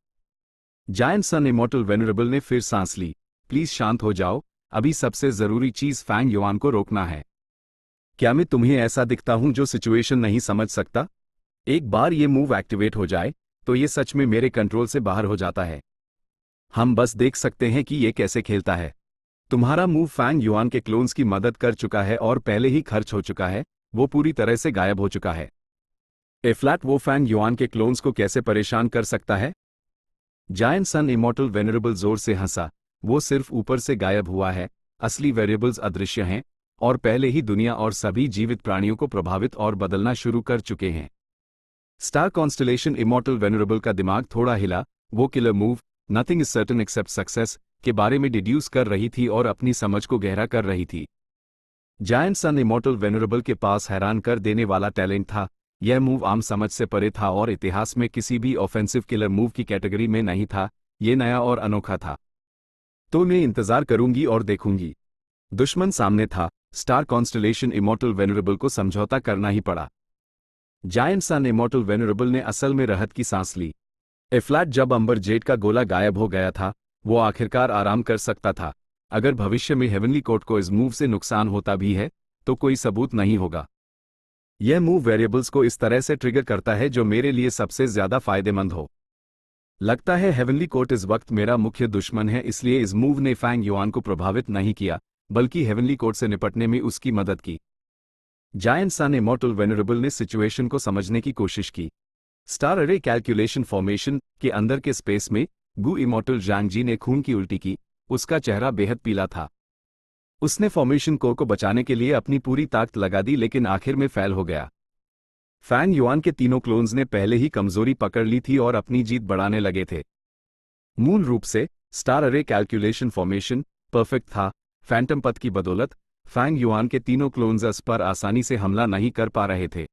जायंट सन इमॉर्टल वेनरेबल ने फिर सांस ली, प्लीज शांत हो जाओ, अभी सबसे जरूरी चीज फैंग युआन को रोकना है। क्या मैं तुम्हें ऐसा दिखता हूं जो सिचुएशन नहीं समझ सकता? एक बार ये मूव एक्टिवेट हो जाए तो ये सच में मेरे कंट्रोल से बाहर हो जाता है। हम बस देख सकते हैं कि ये कैसे खेलता है। तुम्हारा मूव फैंग युआन के क्लोन्स की मदद कर चुका है और पहले ही खर्च हो चुका है, वो पूरी तरह से गायब हो चुका है। ए फ्लैट वो फैंग युआन के क्लोन्स को कैसे परेशान कर सकता है? जायंट सन इमॉर्टल वेनरेबल जोर से हंसा, वो सिर्फ ऊपर से गायब हुआ है, असली वेरिएबल्स अदृश्य हैं और पहले ही दुनिया और सभी जीवित प्राणियों को प्रभावित और बदलना शुरू कर चुके हैं। स्टार कॉन्स्टलेशन इमॉर्टल वेनरेबल का दिमाग थोड़ा हिला, वो killer move nothing is certain except success के बारे में डिड्यूस कर रही थी और अपनी समझ को गहरा कर रही थी। जायंट सन इमॉर्टल वेनरेबल के पास हैरान कर देने वाला टैलेंट था। यह मूव आम समझ से परे था और इतिहास में किसी भी ऑफेंसिव किलर मूव की कैटेगरी में नहीं था, ये नया और अनोखा था। तो मैं इंतजार करूंगी और देखूंगी। दुश्मन सामने था, स्टार कॉन्स्टलेशन इमॉर्टल वेनरेबल को समझौता करना ही पड़ा। जायंट सन इमॉर्टल वेनरेबल ने असल में राहत की सांस ली। ए फ्लैट जब अंबर जेट का गोला गायब हो गया था, वो आखिरकार आराम कर सकता था। अगर भविष्य में हेवनली कोर्ट को इस मूव से नुकसान होता भी है तो कोई सबूत नहीं होगा। यह मूव वेरिएबल्स को इस तरह से ट्रिगर करता है जो मेरे लिए सबसे ज्यादा फायदेमंद हो। लगता है हेवनली कोर्ट इस वक्त मेरा मुख्य दुश्मन है, इसलिए इस मूव ने फैंग युआन को प्रभावित नहीं किया बल्कि हेवनली कोर्ट से निपटने में उसकी मदद की। जायंट सन इमॉर्टल वेनरेबल ने सिचुएशन को समझने की कोशिश की। स्टार अरे कैलकुलेशन फॉर्मेशन के अंदर के स्पेस में गू इमॉर्टल जांग जी ने खून की उल्टी की, उसका चेहरा बेहद पीला था। उसने फॉर्मेशन कोर को बचाने के लिए अपनी पूरी ताकत लगा दी लेकिन आखिर में फेल हो गया। फैंग युआन के तीनों क्लोन्स ने पहले ही कमजोरी पकड़ ली थी और अपनी जीत बढ़ाने लगे थे। मूल रूप से star array calculation formation perfect था। फैंटम पथ की बदौलत फैंग युआन के तीनों क्लोन्स उस पर आसानी से हमला नहीं कर पा रहे थे।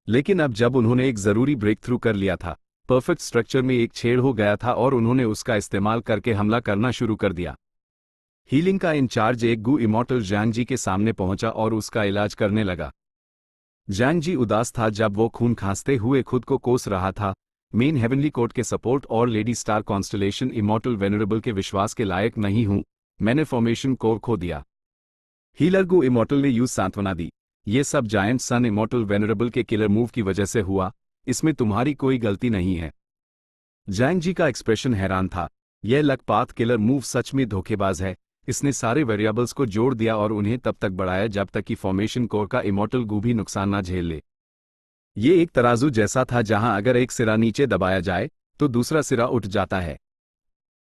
लेकिन अब जब उन्होंने एक जरूरी ब्रेक थ्रू कर लिया था, परफेक्ट स्ट्रक्चर में एक छेड़ हो गया था और उन्होंने उसका इस्तेमाल करके हमला करना शुरू कर दिया। हीलिंग का इंचार्ज एक गू इमॉर्टल जांग जी के सामने पहुंचा और उसका इलाज करने लगा। जांग जी उदास था जब वो खून खांसते हुए खुद को कोस रहा था। मेन हेवनली कोर्ट के सपोर्ट और lady star constellation immortal venerable के विश्वास के लायक नहीं हूं, मैंने फॉर्मेशन कोर खो दिया। हीलर गू इमॉर्टल ने यूं सांत्वना दी, ये सब जायंट सन इमॉर्टल वेनरेबल के किलर मूव की वजह से हुआ, इसमें तुम्हारी कोई गलती नहीं है। जांग जी का एक्सप्रेशन हैरान था, यह लकपात किलर मूव सच में धोखेबाज है। इसने सारे वेरिएबल्स को जोड़ दिया और उन्हें तब तक बढ़ाया जब तक कि फॉर्मेशन कोर का इमॉर्टल गू भी नुकसान न झेल ले। ये एक तराजू जैसा था जहां अगर एक सिरा नीचे दबाया जाए तो दूसरा सिरा उठ जाता है।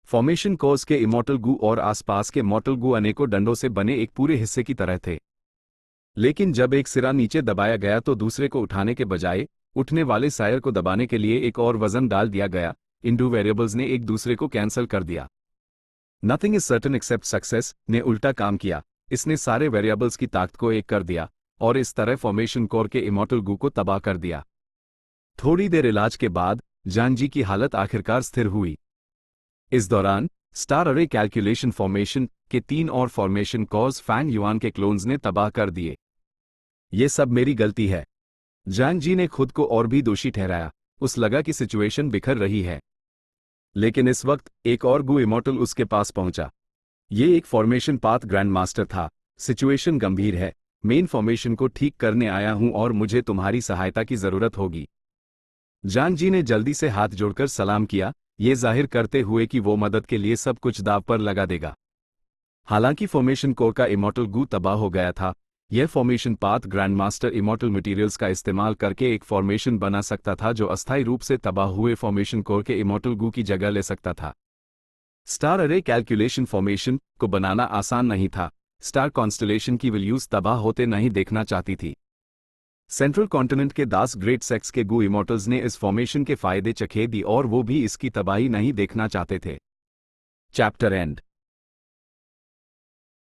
फॉर्मेशन कोर्स के इमॉर्टल गू और आसपास के मॉर्टल गू अनेकों डंडों से बने एक पूरे हिस्से की तरह थे। लेकिन जब एक सिरा नीचे दबाया गया तो दूसरे को उठाने के बजाय उठने वाले सायर को दबाने के लिए एक और वजन डाल दिया गया। इन दो वेरिएबल्स ने एक दूसरे को कैंसिल कर दिया। Nothing is certain except success ने उल्टा काम किया, इसने सारे वेरिएबल्स की ताकत को एक कर दिया और इस तरह फॉर्मेशन कोर के इमॉर्टल गू को तबाह कर दिया। थोड़ी देर इलाज के बाद जांग जी की हालत आखिरकार स्थिर हुई। इस दौरान स्टार अरे कैलकुलेशन फॉर्मेशन के 3 और फॉर्मेशन कॉर्स फैंग युआन के क्लोन्स ने तबाह कर दिए। ये सब मेरी गलती है, जांग जी ने खुद को और भी दोषी ठहराया। उस लगा कि सिचुएशन बिखर रही है। लेकिन इस वक्त एक और गू इमॉर्टल उसके पास पहुंचा। ये एक फॉर्मेशन पाथ ग्रैंड मास्टर था। सिचुएशन गंभीर है, मेन फॉर्मेशन को ठीक करने आया हूं और मुझे तुम्हारी सहायता की जरूरत होगी। जान जी ने जल्दी से हाथ जोड़कर सलाम किया, ये जाहिर करते हुए कि वो मदद के लिए सब कुछ दांव पर लगा देगा। हालांकि फॉर्मेशन कोर का इमॉर्टल गू तबाह हो गया था। यह formation path grand master immortal materials का इस्तेमाल करके एक फॉर्मेशन बना सकता था जो अस्थायी रूप से तबाह हुए फॉर्मेशन कोर के इमॉर्टल गू की जगह ले सकता था। स्टार अरे कैलकुलेशन फॉर्मेशन को बनाना आसान नहीं था। स्टार कॉन्स्टलेशन की वैल्यूज तबाह होते नहीं देखना चाहती थी। सेंट्रल कॉन्टिनेंट के 10 ग्रेट सेक्स के गू इमॉर्टल्स ने इस फॉर्मेशन के फायदे चखे दी और वो भी इसकी तबाही नहीं देखना चाहते थे। Chapter and.